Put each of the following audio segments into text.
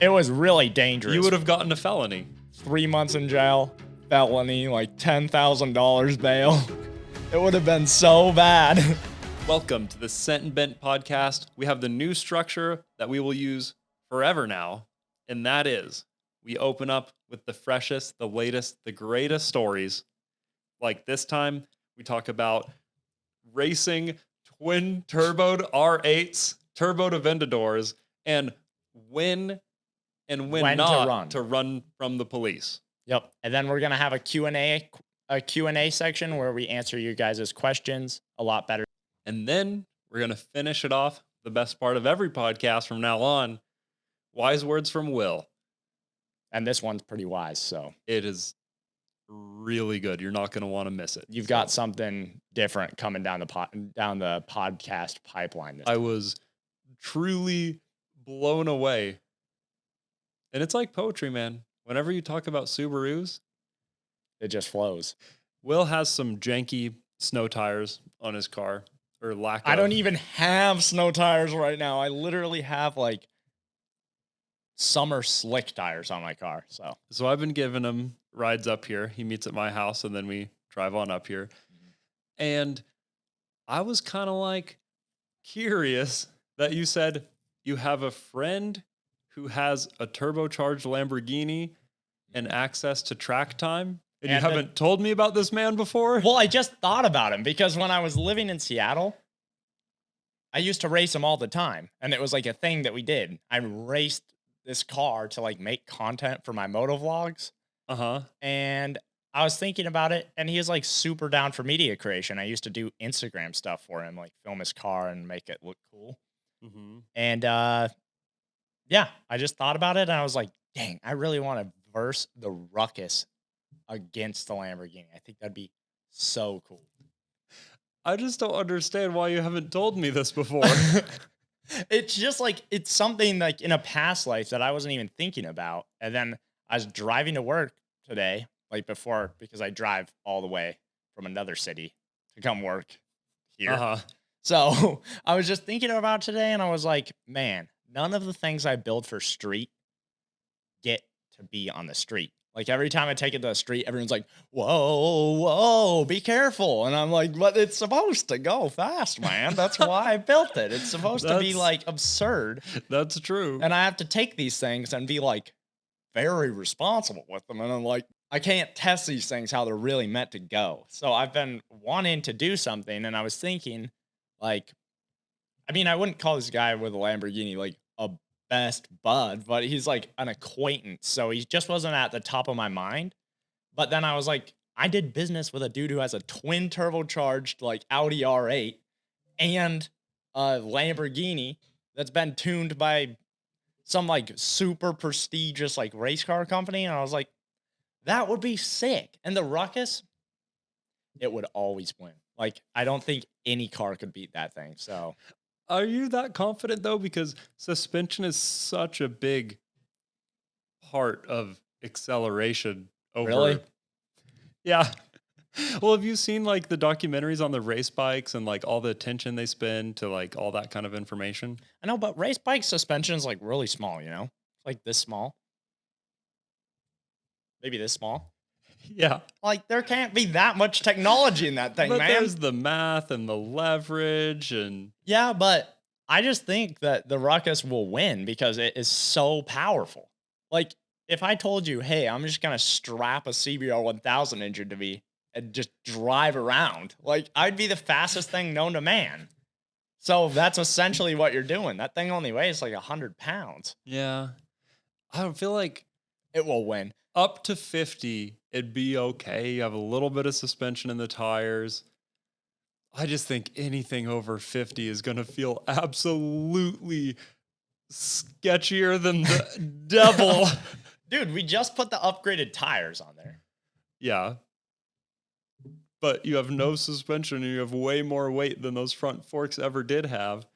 It was really dangerous. You would have gotten a felony. 3 months in jail, felony, like $10,000 bail. It would have been so bad. Welcome to the Sent and Bent podcast. We have the new structure that we will use forever now, and that is we open up with the freshest, the latest, the greatest stories. Like this time, we talk about racing twin turboed R8s, turboed Aventadors, and when not to run from the police. Yep. And then we're going to have a Q&A section where we answer you guys' questions a lot better. And then we're going to finish it off, the best part of every podcast from now on, wise words from Will. And this one's pretty wise, so. It is really good. You're not going to want to miss it. You've got something different coming down the podcast pipeline. I was truly blown away. And it's like poetry, man. Whenever you talk about Subarus, it just flows. Will has some janky snow tires on his car, or lack of. I don't even have snow tires right now. I literally have like summer slick tires on my car. So I've been giving him rides up here. He meets at my house and then we drive on up here. And I was kind of like curious that you said you have a friend who has a turbocharged Lamborghini and access to track time. And you haven't told me about this man before? Well, I just thought about him because when I was living in Seattle, I used to race him all the time. And it was like a thing that we did. I raced this car to like make content for my moto vlogs. Uh-huh. And I was thinking about it, and he is like super down for media creation. I used to do Instagram stuff for him, like film his car and make it look cool. Mm-hmm. And yeah, I just thought about it, and I was like, dang, I really want to verse the Ruckus against the Lamborghini. I think that'd be so cool. I just don't understand why you haven't told me this before. It's just like, it's something like in a past life that I wasn't even thinking about. And then I was driving to work today, like before, because I drive all the way from another city to come work here. Uh-huh. So I was just thinking about today, and I was like, man, none of the things I build for street get to be on the street. Like every time I take it to the street, everyone's like, whoa, be careful. And I'm like, but it's supposed to go fast, man. That's why I built it. It's supposed to be like absurd. That's true. And I have to take these things and be like very responsible with them. And I'm like, I can't test these things how they're really meant to go. So I've been wanting to do something, and I was thinking, like, I mean, I wouldn't call this guy with a Lamborghini like a best bud, but he's like an acquaintance. So he just wasn't at the top of my mind. But then I was like, I did business with a dude who has a twin turbocharged like Audi R8 and a Lamborghini that's been tuned by some like super prestigious like race car company. And I was like, that would be sick. And the Ruckus, it would always win. Like, I don't think any car could beat that thing. So are you that confident though? Because suspension is such a big part of acceleration. Really? Yeah. Well, have you seen like the documentaries on the race bikes and like all the attention they spend to like all that kind of information? I know, but race bike suspension is like really small, you know? Like this small. Maybe this small. Yeah. Like there can't be that much technology in that thing, but man. There's the math and the leverage and yeah, but I just think that the Ruckus will win because it is so powerful. Like if I told you, hey, I'm just going to strap a CBR 1000 engine to me and just drive around, like I'd be the fastest thing known to man. So that's essentially what you're doing. That thing only weighs like 100 pounds. Yeah. I don't feel like it will win. Up to 50, it'd be okay. You have a little bit of suspension in the tires. I just think anything over 50 is going to feel absolutely sketchier than the devil. Dude, we just put the upgraded tires on there. Yeah. But you have no suspension and you have way more weight than those front forks ever did have.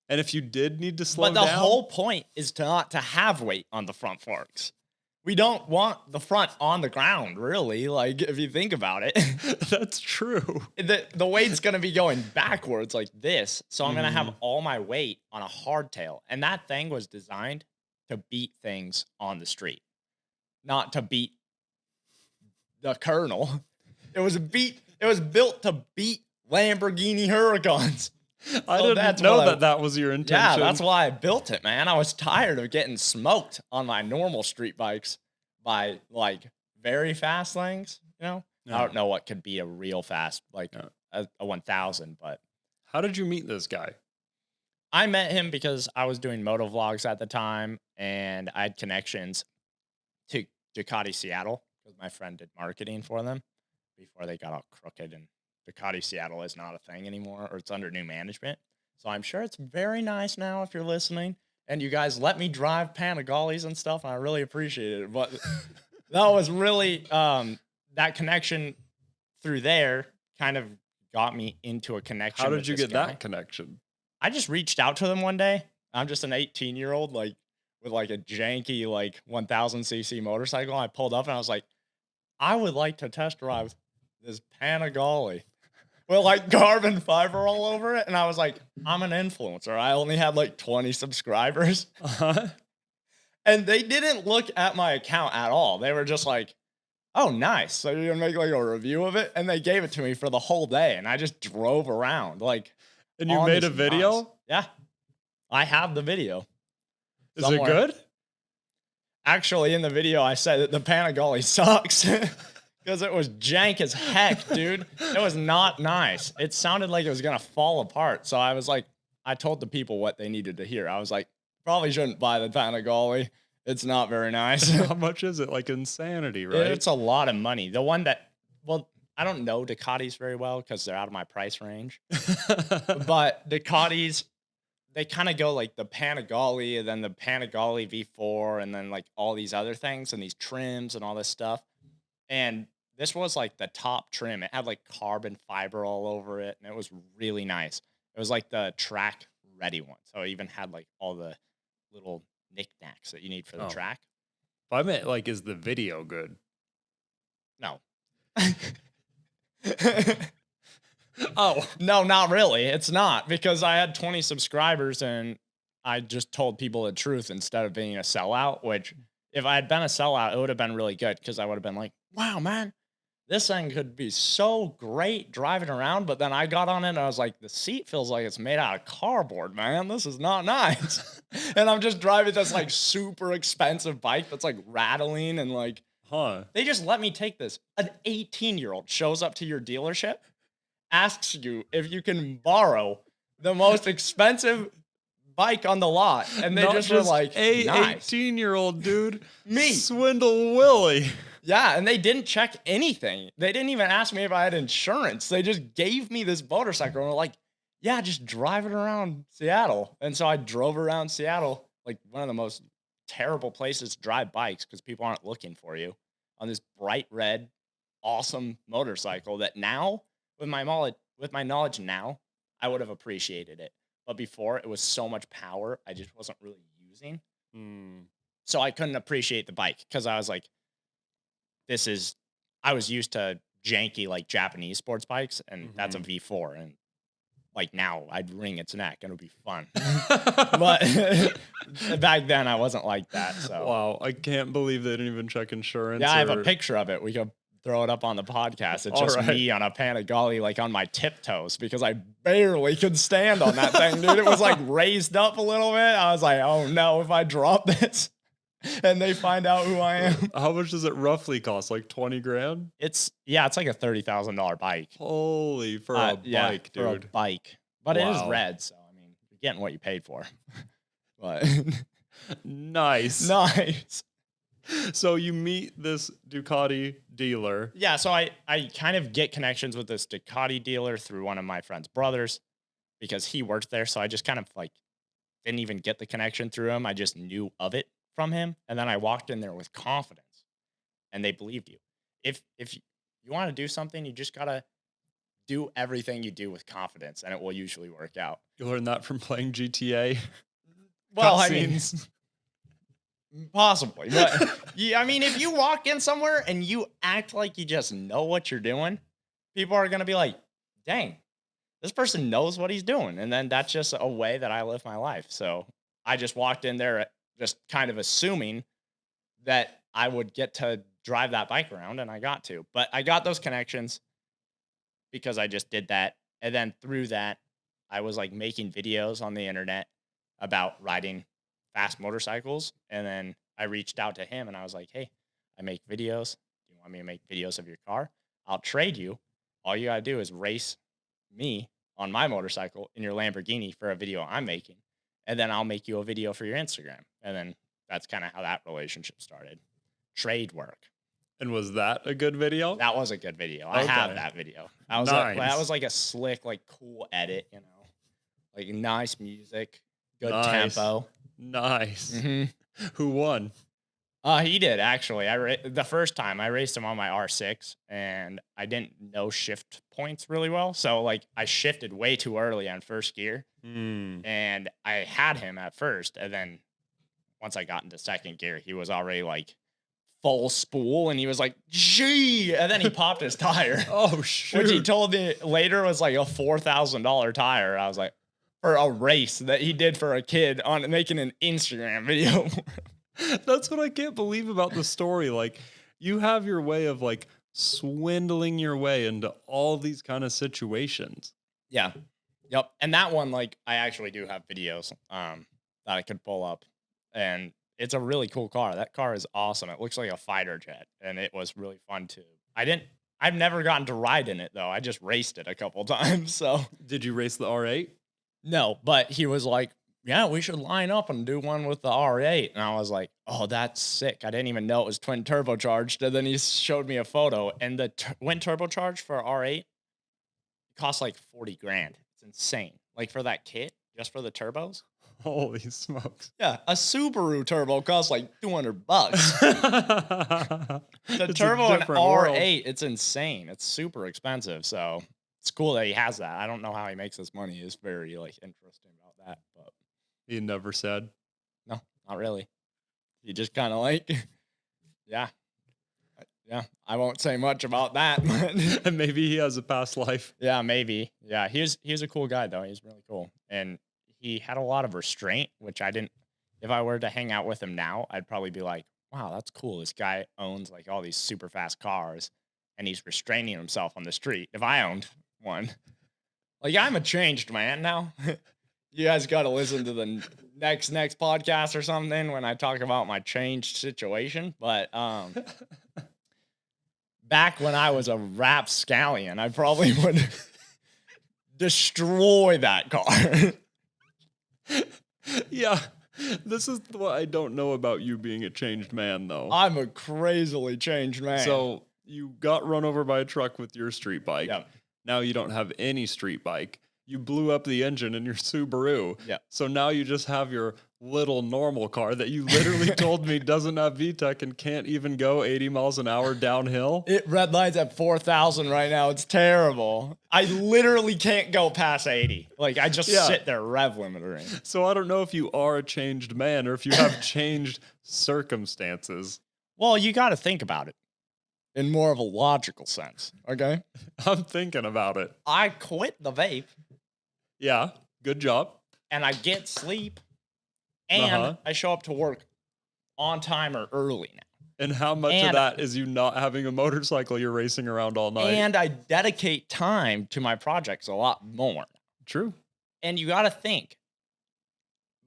And if you did need to slow down. But the whole point is not to have weight on the front forks. We don't want the front on the ground, really. Like, if you think about it. That's true. The weight's going to be going backwards like this. So I'm going to have all my weight on a hardtail. And that thing was designed to beat things on the street, not to beat the Colonel. It was built to beat Lamborghini Huracans. I So didn't that's know what that that was your intention. Yeah, that's why I built it, man. I was tired of getting smoked on my normal street bikes by like very fast things, you know? I Yeah. don't know what could be a real fast, like Yeah. a 1000, but How did you meet this guy? I met him because I was doing moto vlogs at the time and I had connections to Ducati Seattle because my friend did marketing for them before they got all crooked, and Ducati Seattle is not a thing anymore, or it's under new management. So I'm sure it's very nice now if you're listening and you guys let me drive Panigales and stuff. And I really appreciate it. But that was really that connection through there kind of got me into a connection. How with did you this get guy. that connection? I just reached out to them one day. I'm just an 18-year-old, like with like a janky like 1000cc motorcycle. I pulled up and I was like, I would like to test drive this Panigale with like carbon fiber all over it. And I was like, I'm an influencer. I only had like 20 subscribers. Uh-huh. And they didn't look at my account at all. They were just like, oh, nice. So you're gonna make like a review of it? And they gave it to me for the whole day. And I just drove around like. And you on made this a video? nice- Yeah. I have the video. Is somewhere. it good? Actually, in the video, I said that the Panigale sucks because it was jank as heck, dude. It was not nice. It sounded like it was gonna fall apart. So I was like, I told the people what they needed to hear. I was like, probably shouldn't buy the Panigale. It's not very nice. How much is it? Like insanity, right? It's a lot of money. The one that, well, I don't know Ducatis very well because they're out of my price range. But Ducatis, they kind of go like the Panigale and then the Panigale V4 and then like all these other things and these trims and all this stuff. And this was like the top trim. It had like carbon fiber all over it and it was really nice. It was like the track ready one. So it even had like all the little knickknacks that you need for the track. But I meant like, is the video good? No. Oh, No, not really. It's not because I had 20 subscribers and I just told people the truth instead of being a sellout, which if I had been a sellout, it would have been really good because I would have been like, wow, man, this thing could be so great driving around. But then I got on it and I was like, the seat feels like it's made out of cardboard, man. This is not nice. And I'm just driving this like super expensive bike that's like rattling and like, they just let me take this. An 18-year-old shows up to your dealership, asks you if you can borrow the most expensive bike on the lot. And they Not just were like, a nice. 18-year-old dude. Me. Swindle Willie. Yeah, and they didn't check anything. They didn't even ask me if I had insurance. They just gave me this motorcycle and were like, yeah, just drive it around Seattle. And so I drove around Seattle, like one of the most terrible places to drive bikes because people aren't looking for you, on this bright red, awesome motorcycle that now, with my knowledge now, I would have appreciated it. But before, it was so much power, I just wasn't really using. So I couldn't appreciate the bike because I was like, I was used to janky, like Japanese sports bikes, and that's a V4. And like now, I'd wring its neck and it would be fun. But back then, I wasn't like that. So Wow, I can't believe they didn't even check insurance. yeah, I have a picture of it. We could throw it up on the podcast. It's just me on a Panigale, like on my tiptoes, because I barely could stand on that thing, dude. It was like raised up a little bit. I was like, oh no, if I drop this and they find out who I am. How much does it roughly cost? Like 20 grand? It's like a $30,000 bike. Holy, for a bike, dude. For a bike. But it is Wow. red, so I mean, you're getting what you paid for. But Nice. nice. So you meet this Ducati dealer. Yeah, so I kind of get connections with this Ducati dealer through one of my friend's brothers because he worked there. So I just kind of like didn't even get the connection through him. I just knew of it from him. And then I walked in there with confidence and they believed you. If you want to do something, you just got to do everything you do with confidence and it will usually work out. You learned that from playing GTA. Well, I mean, possibly. But yeah, I mean, if you walk in somewhere and you act like you just know what you're doing, people are going to be like, dang, this person knows what he's doing. And then that's just a way that I live my life. So I just walked in there just kind of assuming that I would get to drive that bike around, and I got to. But I got those connections because I just did that. And then through that, I was like making videos on the internet about riding fast motorcycles. And then I reached out to him and I was like, hey, I make videos. Do you want me to make videos of your car? I'll trade you. All you got to do is race me on my motorcycle in your Lamborghini for a video I'm making. And then I'll make you a video for your Instagram. And then that's kind of how that relationship started. Trade work. And was that a good video? That was a good video. I have that video. That was like a slick, like cool edit, you know, like nice music, good tempo. Nice. Mm-hmm. Who won? He did actually. The first time I raced him on my R6, and I didn't know shift points really well, so like I shifted way too early on first gear, and I had him at first, and then once I got into second gear, he was already like full spool, and he was like, gee, and then he popped his tire. Oh, shoot. Which he told me later was like a $4,000 tire. I was like, for a race that he did for a kid on making an Instagram video. That's what I can't believe about the story. Like, you have your way of like swindling your way into all these kind of situations. Yeah. Yep. And that one, like, I actually do have videos that I could pull up, and it's a really cool car. That car is awesome. It looks like a fighter jet, and it was really fun too. I've never gotten to ride in it though. I just raced it a couple times. So Did you race the R8? no, but he was like, yeah, we should line up and do one with the R8. And I was like, oh, that's sick. I didn't even know it was twin turbocharged. And then he showed me a photo, and the twin turbocharged for R8 costs like 40 grand. It's insane. Like for that kit, just for the turbos. Holy smokes. Yeah, a Subaru turbo costs like $200. The turbo in R8, it's insane. It's super expensive. So it's cool that he has that. I don't know how he makes his money. It's very like interesting about that. But He never said. no, not really. He just kind of like, yeah. Yeah, I won't say much about that. But And maybe he has a past life. yeah, maybe. Yeah, he was a cool guy though. He's really cool, and he had a lot of restraint, which I didn't. If I were to hang out with him now, I'd probably be like, "Wow, that's cool. This guy owns like all these super fast cars, and he's restraining himself on the street." If I owned one, like I'm a changed man now. You guys got to listen to the next podcast or something when I talk about my changed situation. But back when I was a rapscallion, I probably would destroy that car. Yeah. This is what I don't know about you being a changed man, though. I'm a crazily changed man. So you got run over by a truck with your street bike. Yep. Now you don't have any street bike. You blew up the engine in your Subaru. Yep. So now you just have your little normal car that you literally told me doesn't have VTEC and can't even go 80 miles an hour downhill. It red lights at 4,000 right now. It's terrible. I literally can't go past 80. Like I just sit there rev limiter. So I don't know if you are a changed man or if you have changed circumstances. Well, you got to think about it in more of a logical sense. Okay. I'm thinking about it. I quit the vape. Yeah. Good job. And I get sleep. And I show up to work on time or early now. And how much of that is you not having a motorcycle you're racing around all night? And I dedicate time to my projects a lot more. True. And you got to think,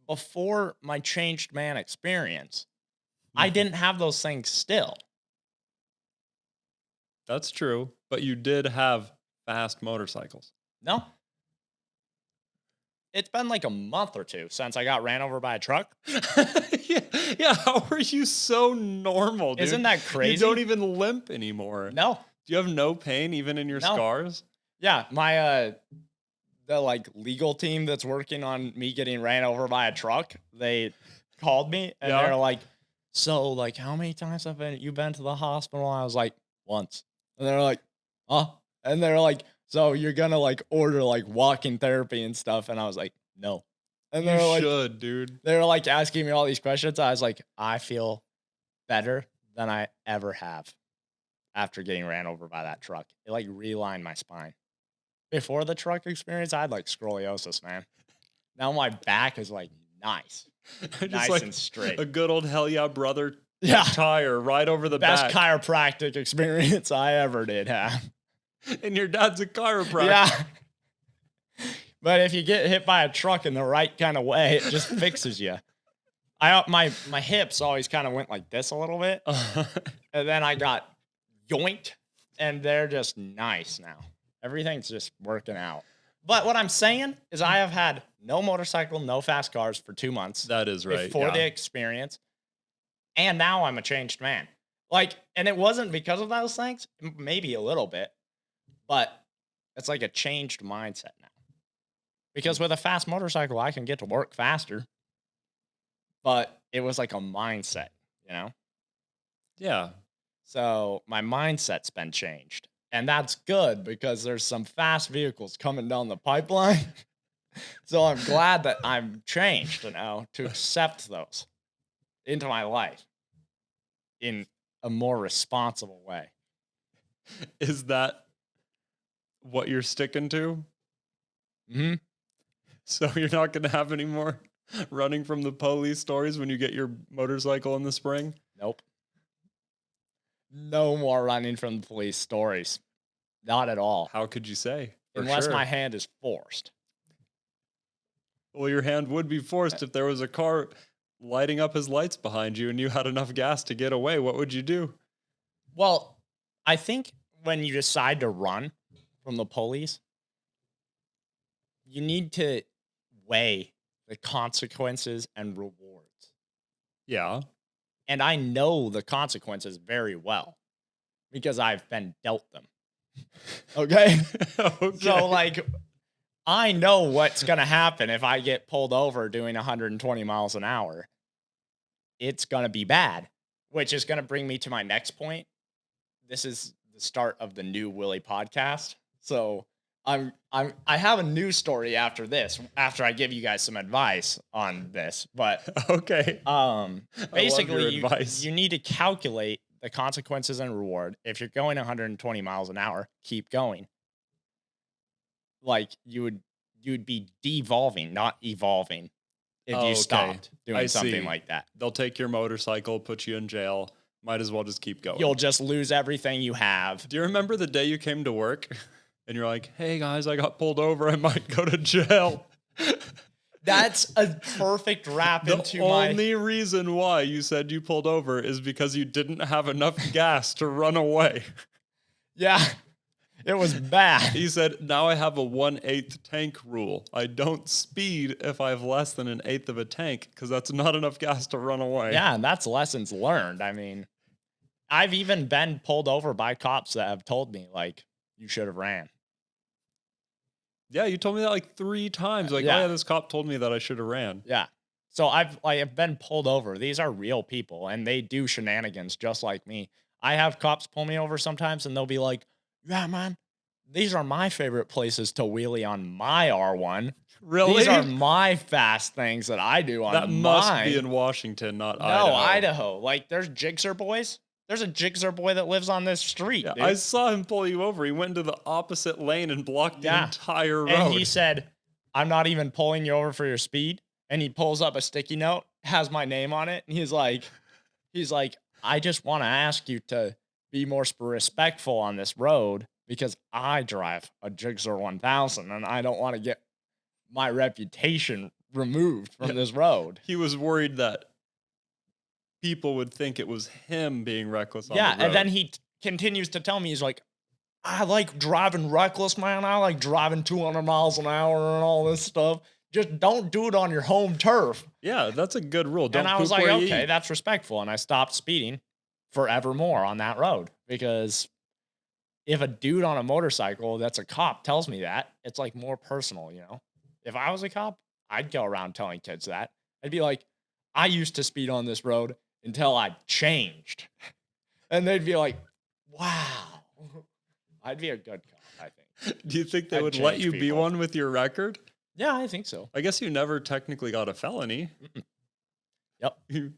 before my changed man experience, I didn't have those things still. That's true. But you did have fast motorcycles. No. It's been like a month or two since I got ran over by a truck. Yeah. How are you so normal, dude? Isn't that crazy? You don't even limp anymore. No. Do you have no pain even in your scars? Yeah. My, the like legal team that's working on me getting ran over by a truck, they called me and they're like, so like, how many times have you been to the hospital? I was like, once. And they're like, huh? And they're like, so you're gonna like order like walking therapy and stuff? And I was like, no. And they're like, should, dude. They're like asking me all these questions. I was like, I feel better than I ever have after getting ran over by that truck. It like realigned my spine. Before the truck experience, I had like scoliosis, man. Now my back is like nice. Just Nice like and straight. a good old hell yeah brother Yeah. tire right over the Best back. chiropractic experience I ever did have. And your dad's a chiropractor. Yeah. But if you get hit by a truck in the right kind of way, it just fixes you. My hips always kind of went like this a little bit. And then I got yoinked, and they're just nice now. Everything's just working out. But what I'm saying is I have had no motorcycle, no fast cars for 2 months. That is right. Before the experience. And now I'm a changed man. Like, and it wasn't because of those things, maybe a little bit, but it's like a changed mindset now. Because with a fast motorcycle, I can get to work faster. But it was like a mindset, you know? Yeah. So my mindset's been changed. And that's good because there's some fast vehicles coming down the pipeline. So I'm glad that I'm changed, to accept those into my life in a more responsible way. Is that what you're sticking to? Mm-hmm. So you're not going to have any more running from the police stories when you get your motorcycle in the spring? Nope. No more running from the police stories. Not at all. How could you say? Unless my hand is forced. Well, your hand would be forced if there was a car lighting up his lights behind you and you had enough gas to get away. What would you do? Well, I think when you decide to run from the police, you need to weigh the consequences and rewards. Yeah. And I know the consequences very well because I've been dealt them. Okay? Okay. So, like, I know what's going to happen if I get pulled over doing 120 miles an hour. It's going to be bad, which is going to bring me to my next point. This is the start of the new Willie podcast. So I have a news story after this, after I give you guys some advice on this. But okay. basically you need to calculate the consequences and reward. If you're going 120 miles an hour, keep going. Like you'd be devolving, not evolving, if you stopped doing something like that. They'll take your motorcycle, put you in jail. Might as well just keep going. You'll just lose everything you have. Do you remember the day you came to work and you're like, hey guys, I got pulled over. I might go to jail. That's a perfect wrap into The only reason why you said you pulled over is because you didn't have enough gas to run away. Yeah, it was bad. He said, now I have a 1/8 tank rule. I don't speed if I have less than 1/8 of a tank because that's not enough gas to run away. Yeah, and that's lessons learned. I mean, I've even been pulled over by cops that have told me, like, you should have ran. Yeah, you told me that like 3 times. Like, Yeah. oh yeah, this cop told me that I should have ran. Yeah. So I've been pulled over. These are real people, and they do shenanigans just like me. I have cops pull me over sometimes, and they'll be like, yeah, man, these are my favorite places to wheelie on my R1. Really? These are my fast things that I do on That mine. must be in Washington, not Idaho. No, Idaho. Like, there's Jigsaw boys. There's a Jigsaw boy that lives on this street. Yeah, dude. I saw him pull you over. He went into the opposite lane and blocked the entire road. And he said, I'm not even pulling you over for your speed. And he pulls up a sticky note, has my name on it. And he's like, I just want to ask you to be more respectful on this road because I drive a Jigsaw 1000 and I don't want to get my reputation removed from this road. He was worried that people would think it was him being reckless on the road. And then he continues to tell me, he's like, I like driving reckless, man. I like driving 200 miles an hour and all this stuff. Just don't do it on your home turf. Yeah, that's a good rule. Don't And I was poop like, where you okay, eat. that's respectful. And I stopped speeding forevermore on that road because if a dude on a motorcycle that's a cop tells me that, it's like more personal, you know? If I was a cop, I'd go around telling kids that. I'd be like, I used to speed on this road until I changed. And they'd be like, wow. I'd be a good cop, I think. Do you think they I'd would let change you be people. one with your record? Yeah, I think so. I guess you never technically got a felony. Yep. You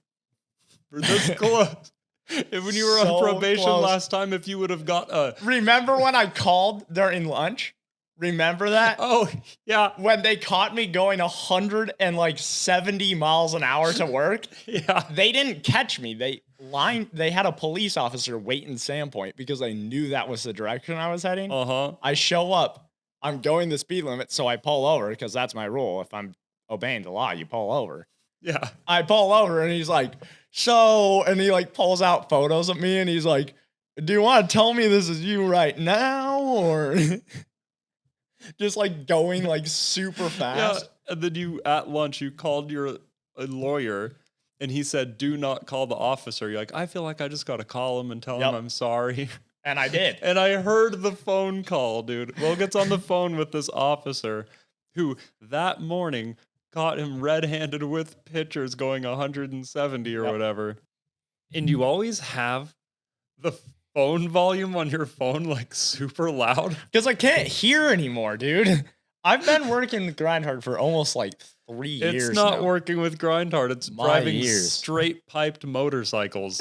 were this close. When you were So on probation close. last time, if you would have got a... Remember when I called during lunch Remember that? Oh, yeah. When they caught me going 170 miles an hour to work, Yeah. they didn't catch me. They had a police officer wait in Sandpoint because they knew that was the direction I was heading. Uh-huh. I show up, I'm going the speed limit, so I pull over because that's my rule. If I'm obeying the law, you pull over. Yeah. I pull over and he's like, and he like pulls out photos of me and he's like, do you want to tell me this is you right now? Or just like going like super Yeah. fast. And then you, at lunch, you called your lawyer and he said, do not call the officer. You're like, I feel like I just got to call him and tell him I'm sorry. And I did. And I heard the phone call, dude. Will gets on the phone with this officer who that morning caught him red-handed with pitchers going 170 or whatever. And you always have the phone volume on your phone like super loud. Because I can't hear anymore, dude. I've been working the grind hard for almost like 3 years. It's not now. working with Grindhard. It's My driving ears. straight piped motorcycles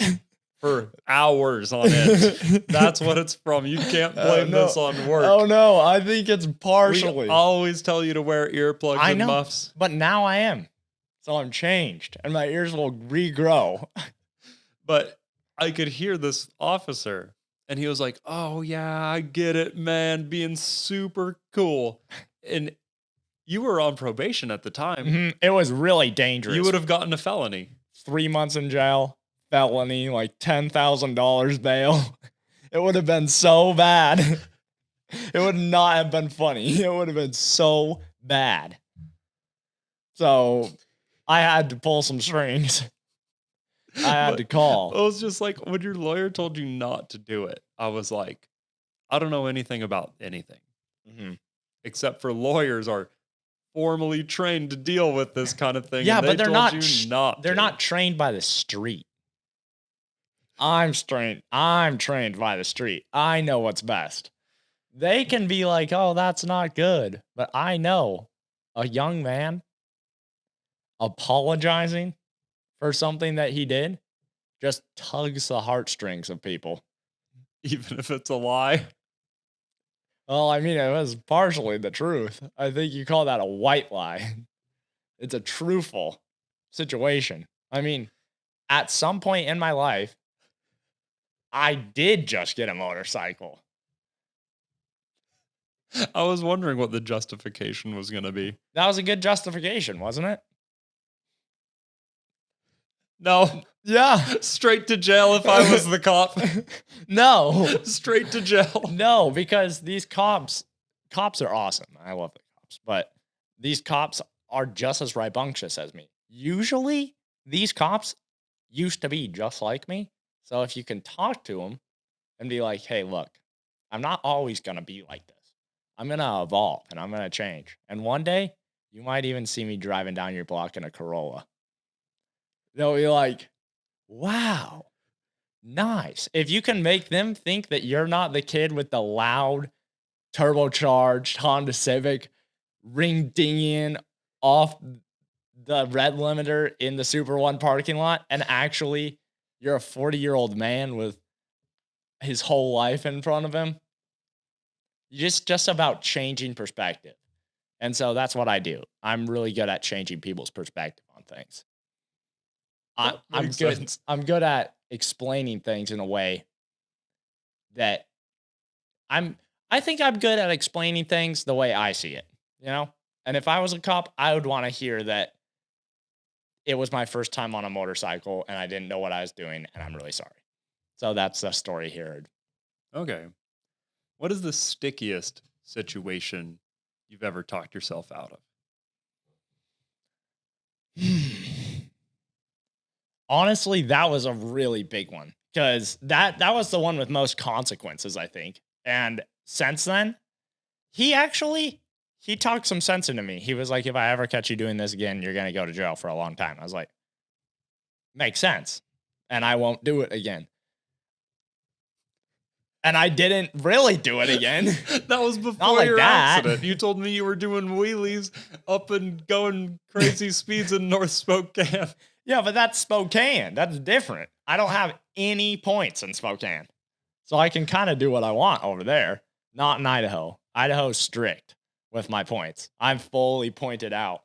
for hours on end. That's what it's from. You can't blame this on work. Oh no, I think it's partially. We always tell you to wear earplugs I and know, muffs. but now I am. So I'm changed and my ears will regrow. But I could hear this officer and he was like, oh yeah, I get it, man. Being super cool. And you were on probation at the time. Mm-hmm. It was really dangerous. You would have gotten a felony. 3 months in jail, felony, like $10,000 bail. It would have been so bad. It would not have been funny. It would have been so bad. So I had to pull some strings. I had to call. It was just like when your lawyer told you not to do it. I was like, I don't know anything about anything. Mm-hmm. Except for lawyers are formally trained to deal with this kind of thing. Yeah, and but they're not. They're not trained by the street. I'm trained by the street. I know what's best. They can be like, "Oh, that's not good," but I know a young man apologizing for something that he did just tugs the heartstrings of people. Even if it's a lie. Well, I mean, it was partially the truth. I think you call that a white lie. It's a truthful situation. I mean, at some point in my life, I did just get a motorcycle. I was wondering what the justification was going to be. That was a good justification, wasn't it? No. Yeah. Straight to jail if I was the cop. No. Straight to jail. No, because these cops are awesome. I love the cops, but these cops are just as rambunctious as me. Usually, these cops used to be just like me. So if you can talk to them and be like, hey, look, I'm not always going to be like this. I'm going to evolve and I'm going to change. And one day, you might even see me driving down your block in a Corolla. They'll be like, wow, nice. If you can make them think that you're not the kid with the loud, turbocharged Honda Civic ring dinging off the red limiter in the Super One parking lot, and actually you're a 40-year-old man with his whole life in front of him, just about changing perspective. And so that's what I do. I'm really good at changing people's perspective on things. I'm good. Sense. I'm good at explaining things in a way that I think I'm good at explaining things the way I see it, you know? And if I was a cop, I would want to hear that it was my first time on a motorcycle and I didn't know what I was doing and I'm really sorry. So that's the story here. Okay. What is the stickiest situation you've ever talked yourself out of? Honestly, that was a really big one because that was the one with most consequences, I think. And since then, he talked some sense into me. He was like, if I ever catch you doing this again, you're going to go to jail for a long time. I was like, makes sense. And I won't do it again. And I didn't really do it again. That was before like your that. accident. You told me you were doing wheelies up and going crazy speeds in North Spokane. Yeah, but that's Spokane. That's different. I don't have any points in Spokane. So I can kind of do what I want over there. Not in Idaho. Idaho's strict with my points. I'm fully pointed out,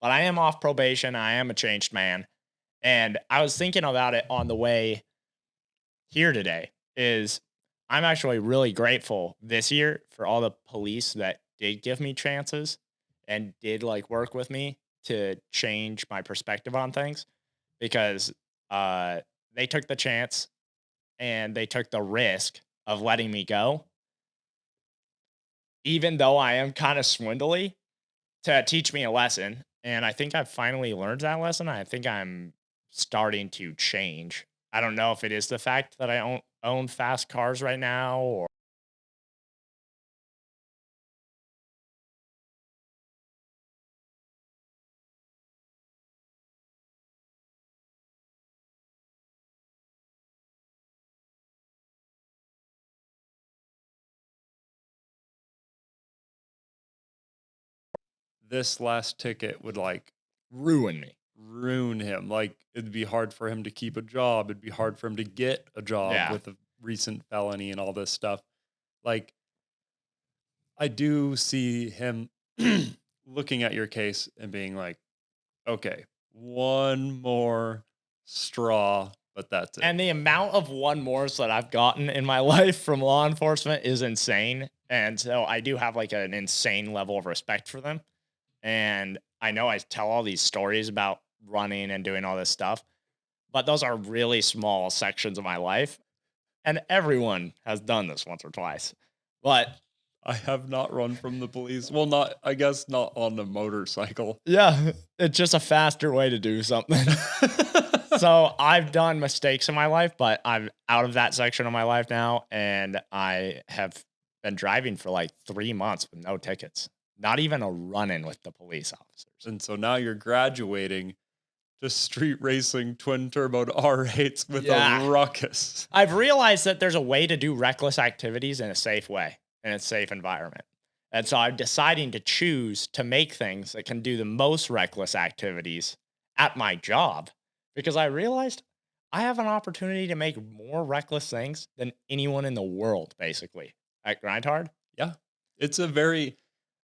but I am off probation. I am a changed man. And I was thinking about it on the way here today is I'm actually really grateful this year for all the police that did give me chances and did like work with me to change my perspective on things because uh they took the chance and they took the risk of letting me go even though I am kind of swindly to teach me a lesson. And I think I've finally learned that lesson. I think I'm starting to change. I don't know if it is the fact that I own fast cars right now or This last ticket would like ruin me. ruin him. Like it'd be hard for him to keep a job. It'd be hard for him to get a job Yeah. with a recent felony and all this stuff. Like I do see him looking at your case and being like, okay, one more straw, but that's it. And the amount of one mores that I've gotten in my life from law enforcement is insane. And so I do have like an insane level of respect for them. And I know I tell all these stories about running and doing all this stuff, but those are really small sections of my life. And everyone has done this once or twice. But I have not run from the police. Well, not, I guess not on a motorcycle. yeah, it's just a faster way to do something. So I've done mistakes in my life, but I'm out of that section of my life now. And I have been driving for like 3 months with no tickets, not even a run-in with the police officers. And so now you're graduating to street racing twin turboed R8s with Yeah. a ruckus. I've realized that there's a way to do reckless activities in a safe way, in a safe environment. And so I'm deciding to choose to make things that can do the most reckless activities at my job because I realized I have an opportunity to make more reckless things than anyone in the world, basically, at Grindhard. Yeah. It's a very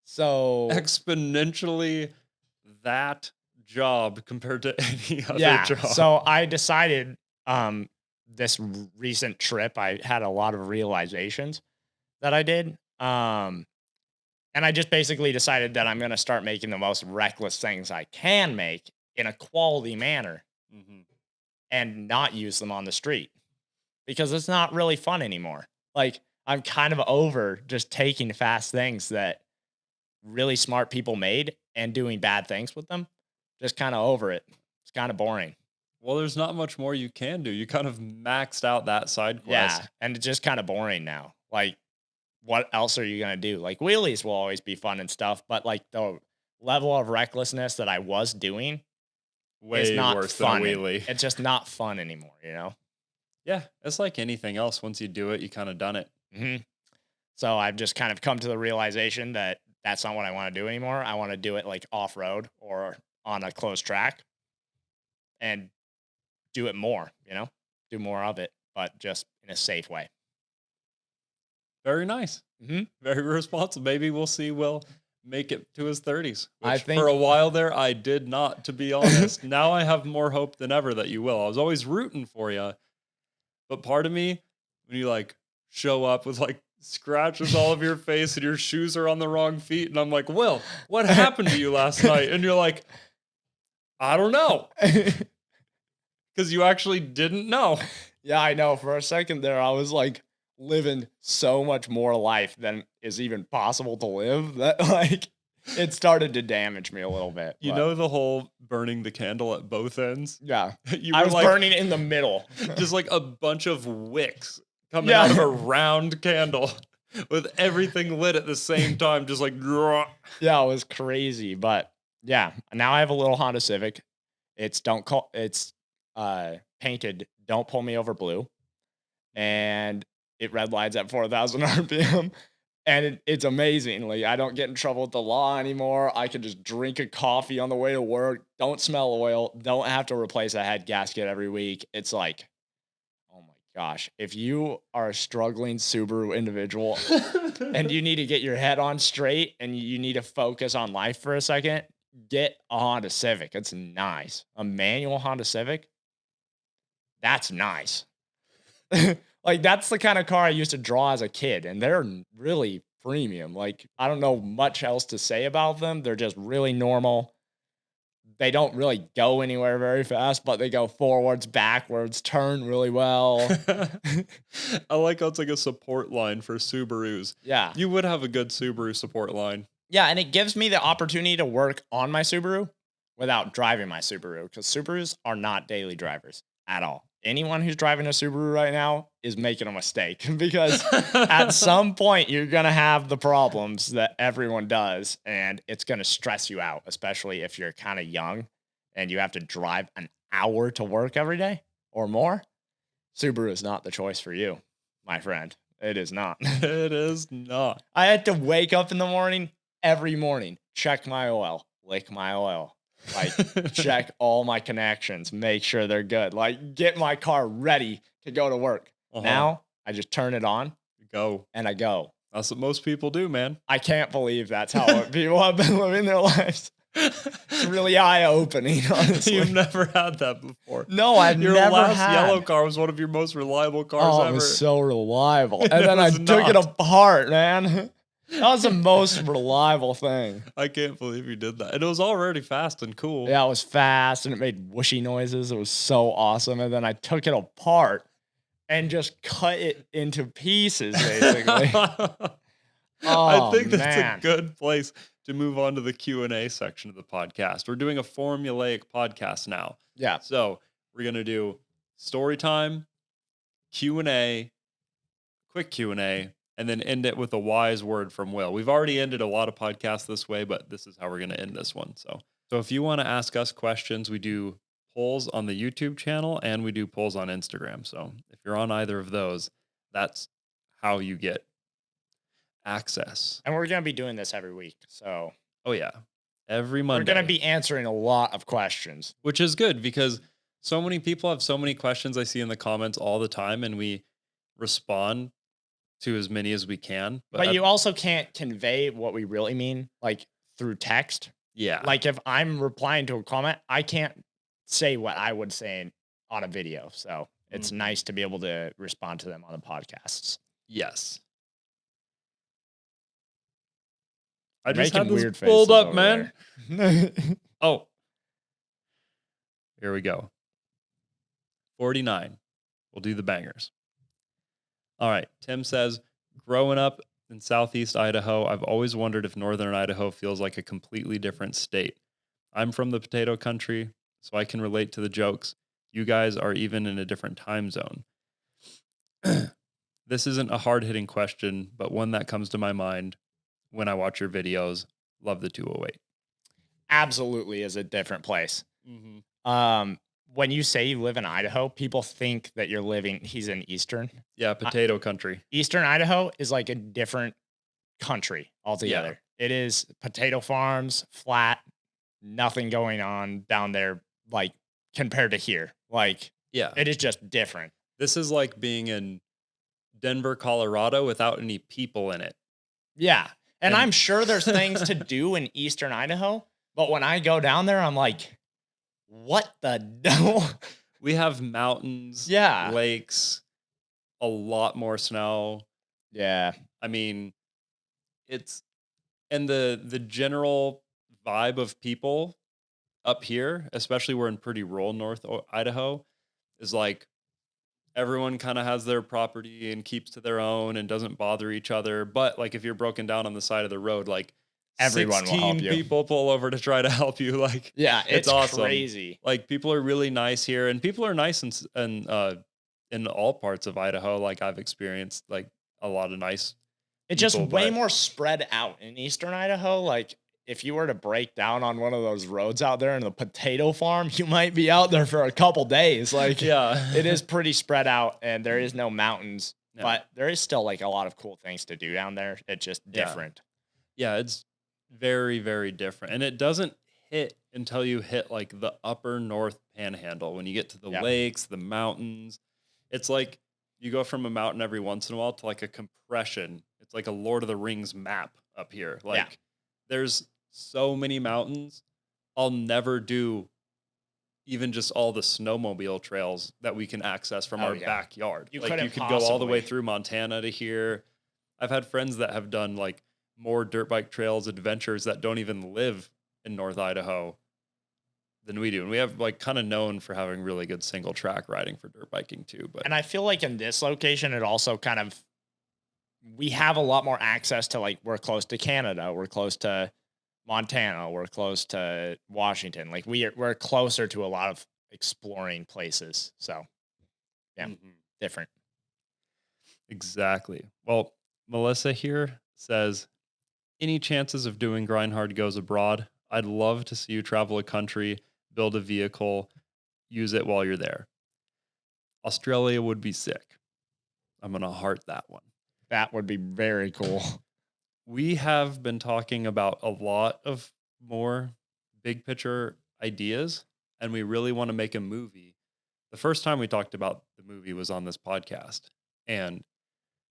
So, exponentially that job compared to any other yeah. job. So I decided this recent trip, I had a lot of realizations that I did. And I just basically decided that I'm going to start making the most reckless things I can make in a quality manner Mhm. and not use them on the street because it's not really fun anymore. Like, I'm kind of over just taking fast things that really smart people made and doing bad things with them. Just kind of over it. It's kind of boring. Well, there's not much more you can do. You kind of maxed out that side quest. Yeah. And it's just kind of boring now. Like, what else are you going to do? Like, wheelies will always be fun and stuff, but like the level of recklessness that I was doing is Way not worse fun. than a wheelie. It's just not fun anymore, you know? Yeah, it's like anything else. Once you do it, you kind of done it. hmm So I've just kind of come to the realization that that's not what I want to do anymore. I want to do it like off road or on a closed track and do it more, you know, do more of it, but just in a safe way. Very nice. Mhm. Very responsible. Maybe we'll see Will make it to his 30s. I Which think- for a while there, I did not, to be honest. Now I have more hope than ever that you will. I was always rooting for you. But part of me, when you like show up with like scratches all over your face and your shoes are on the wrong feet, and I'm like, Will, what happened to you last night? And you're like, I don't know. Because you actually didn't know. Yeah, I know. For a second there, I was like living so much more life than is even possible to live that like it started to damage me a little bit. You but know the whole burning the candle at both ends? yeah, You I were was like burning in the middle. just like a bunch of wicks coming Yeah. out of a round candle with everything lit at the same time, just like Yeah, it was crazy. But yeah, now I have a little Honda Civic. It's painted "Don't pull me over" blue, and it red lights at 4,000 RPM. And it's amazing. Like, I don't get in trouble with the law anymore. I can just drink a coffee on the way to work. Don't smell oil. Don't have to replace a head gasket every week. It's like, oh my Gosh, if you are a struggling Subaru individual and you need to get your head on straight and you need to focus on life for a second, get a Honda Civic. It's nice. A manual Honda Civic, that's nice. Like, that's the kind of car I used to draw as a kid, and they're really premium. Like, I don't know much else to say about them. They're just really normal. They don't really go anywhere very fast, but they go forwards, backwards, turn really well. I like how it's like a support line for Subarus. Yeah. You would have a good Subaru support line. Yeah, and it gives me the opportunity to work on my Subaru without driving my Subaru, because Subarus are not daily drivers at all. Anyone who's driving a Subaru right now is making a mistake because at some point you're going to have the problems that everyone does, and it's going to stress you out, especially if you're kind of young and you have to drive an hour to work every day or more. Subaru is not the choice for you, my friend. It is not. It is not. I had to wake up in the morning every morning, check my oil, lick my oil, like check all my connections, make sure they're good, like get my car ready to go to work. Now I just turn it on, go, and I go. That's what most people do, man. I can't believe that's how people have been living their lives. It's really eye-opening, honestly. You've never had that before. No, I've your never last had. yellow car was one of your most reliable cars ever. It was so reliable. And then I took it apart, man. That was the most reliable thing. I can't believe you did that. And it was already fast and cool. Yeah, it was fast and it made whooshy noises. It was so awesome. And then I took it apart and just cut it into pieces, basically. I think that's a good place to move on to the Q&A section of the podcast. We're doing a formulaic podcast now. Yeah. So we're going to do story time, Q&A, quick Q&A, and then end it with a wise word from Will. We've already ended a lot of podcasts this way, but this is how we're going to end this one. So if you want to ask us questions, we do polls on the YouTube channel and we do polls on Instagram. So if you're on either of those, that's how you get access. And we're going to be doing this every week. So, oh yeah, every Monday. We're going to be answering a lot of questions, which is good because so many people have so many questions I see in the comments all the time, and we respond to as many as we can. But you also can't convey what we really mean, like through text. Yeah. Like if I'm replying to a comment, I can't say what I would say on a video. So it's nice to be able to respond to them on the podcasts. Yes. I just had this pulled up, man. Oh. Here we go. 49. We'll do the bangers. All right. Tim says, growing up in Southeast Idaho, I've always wondered if Northern Idaho feels like a completely different state. I'm from the potato country, so I can relate to the jokes. You guys are even in a different time zone. This isn't a hard-hitting question, but one that comes to my mind when I watch your videos. Love the 208. Absolutely is a different place. When you say you live in Idaho, people think that you're living, he's in Eastern. Yeah, potato country. Eastern Idaho is like a different country altogether. Yeah. It is potato farms, flat, nothing going on down there, like compared to here. Like, yeah, it is just different. This is like being in Denver, Colorado without any people in it. Yeah. And I'm sure there's things to do in Eastern Idaho, but when I go down there, I'm like, what the hell? We have mountains, lakes, a lot more snow. Yeah. I mean, it's, and the general vibe of people up here, especially we're in pretty rural North Idaho, is like everyone kind of has their property and keeps to their own and doesn't bother each other. But like if you're broken down on the side of the road, like everyone will help you. People pull over to try to help you. Like, yeah, it's awesome. Crazy. Like people are really nice here, and people are nice in all parts of Idaho. Like I've experienced like a lot of nice. It's just way more spread out in Eastern Idaho. Like if you were to break down on one of those roads out there in the potato farm, you might be out there for a couple days. Like, yeah, it is pretty spread out, and there is no mountains, but there is still like a lot of cool things to do down there. It's just different. Yeah, it's very, very different. And it doesn't hit until you hit like the upper north panhandle. When you get to the lakes, the mountains, it's like you go from a mountain every once in a while to like a compression. It's like a Lord of the Rings map up here. Like there's so many mountains. I'll never do even just all the snowmobile trails that we can access from our backyard. You like couldn't you could go all the way possibly. through Montana to here. I've had friends that have done like more dirt bike trails adventures that don't even live in North Idaho than we do. And we have like kind of known for having really good single track riding for dirt biking too. But And I feel like in this location, it also kind of, we have a lot more access to, like, we're close to Canada, we're close to Montana, we're close to Washington. Like we're closer to a lot of exploring places. So yeah, different. Exactly. Well, Melissa here says, any chances of doing Grind Hard Goes Abroad? I'd love to see you travel a country, build a vehicle, use it while you're there. Australia would be sick. I'm going to heart that one. That would be very cool. We have been talking about a lot of more big picture ideas, and we really want to make a movie. The first time we talked about the movie was on this podcast, and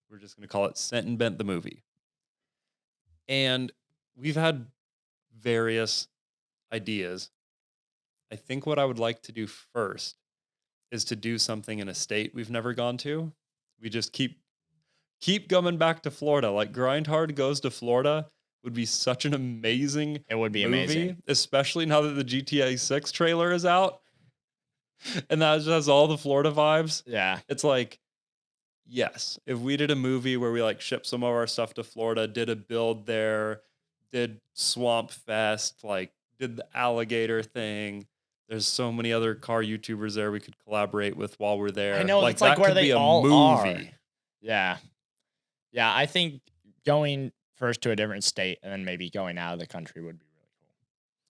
we're just going to call it Sent and Bent the Movie. And we've had various ideas. I think what I would like to do first is to do something in a state we've never gone to. We just keep coming back to Florida. Like Grind Hard Goes to Florida would be such an amazing It would be movie, amazing. especially now that the GTA 6 trailer is out. And that just has all the Florida vibes. Yeah. It's like, yes, if we did a movie where we like shipped some of our stuff to Florida, did a build there, did Swamp Fest, like did the alligator thing. There's so many other car YouTubers there we could collaborate with while we're there. I know, like it's like that where could they be a all movie. are. Yeah. Yeah, I think going first to a different state and then maybe going out of the country would be really cool.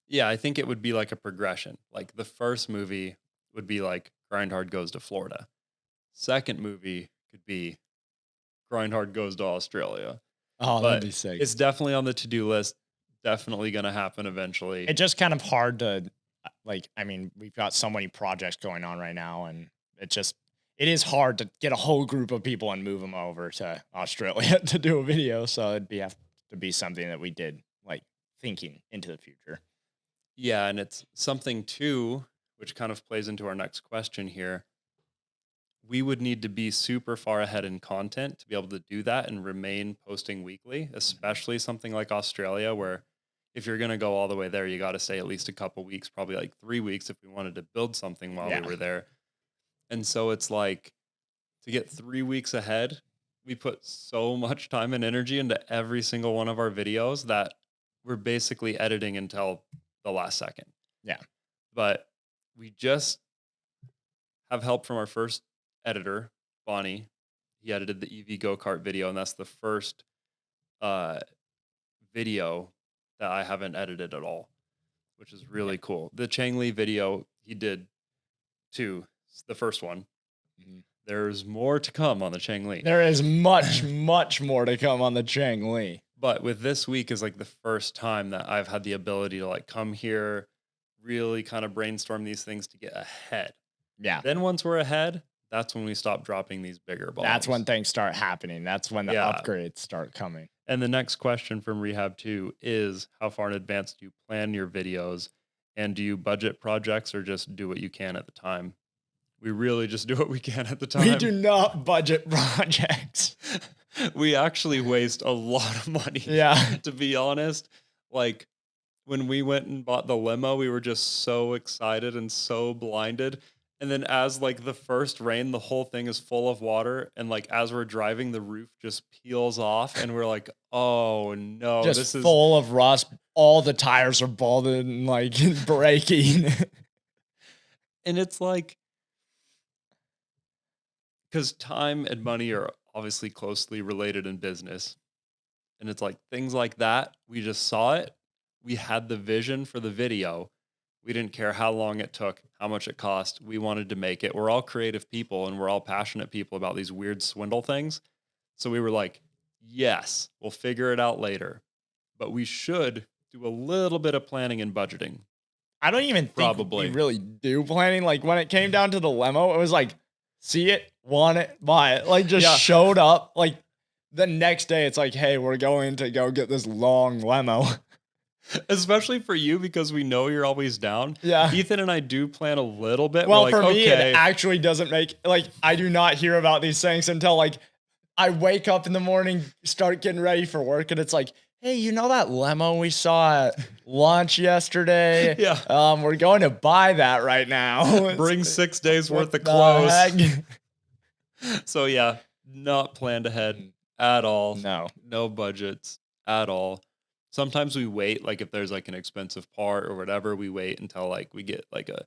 Yeah, I think it would be like a progression. Like the first movie would be like Grind Hard Goes to Florida. Second movie could be Grind Hard Goes to Australia. Oh, But that'd be sick. it's definitely on the to-do list. Definitely going to happen eventually. It's just kind of hard to, like, I mean, we've got so many projects going on right now, and it is hard to get a whole group of people and move them over to Australia to do a video. So it'd have to be something that we did, like, thinking into the future. Yeah, and it's something too, which kind of plays into our next question here. We would need to be super far ahead in content to be able to do that and remain posting weekly, especially something like Australia, where if you're going to go all the way there, you got to stay at least a couple weeks, probably like 3 weeks if we wanted to build something while we were there. And so it's like to get 3 weeks ahead, we put so much time and energy into every single one of our videos that we're basically editing until the last second. Yeah. But we just have help from our first editor, Bonnie. He edited the EV go-kart video, and that's the first video that I haven't edited at all, which is really cool. The Chang Lee video, he did too. It's the first one. Mm-hmm. There's more to come on the Chang Lee. There is much, much more to come on the Chang Lee. But with this week is like the first time that I've had the ability to like come here, really kind of brainstorm these things to get ahead. Yeah. Then once we're ahead, that's when we stop dropping these bigger bombs. That's when things start happening. That's when the upgrades start coming. And the next question from Rehab 2 is, how far in advance do you plan your videos? And do you budget projects or just do what you can at the time? We really just do what we can at the time. We do not budget projects. We actually waste a lot of money. Yeah. To be honest, like when we went and bought the limo, we were just so excited and so blinded. And then as like the first rain, the whole thing is full of water. And like as we're driving, the roof just peels off and we're like, oh no, just this is full of rust. All the tires are balded and like breaking. And it's like, because time and money are obviously closely related in business. And it's like things like that. We just saw it. We had the vision for the video. We didn't care how long it took, how much it cost. We wanted to make it. We're all creative people and we're all passionate people about these weird swindle things. So we were like, yes, we'll figure it out later. But we should do a little bit of planning and budgeting. I don't even think we really do planning. Like when it came down to the limo, it was like, see it want it, buy it. Like just Yeah. showed up. Like the next day, it's like, hey, we're going to go get this long limo. Especially for you because we know you're always down. Yeah. Ethan and I do plan a little bit. Well, We're for like, me, okay. it actually doesn't make like I do not hear about these things until like I wake up in the morning, start getting ready for work, and it's like, hey, you know that limo we saw at lunch yesterday? Yeah. We're going to buy that right now. Bring 6 days worth of What the clothes. heck? So yeah, not planned ahead at all. No. Budgets at all. Sometimes we wait, like if there's like an expensive part or whatever, we wait until like we get like a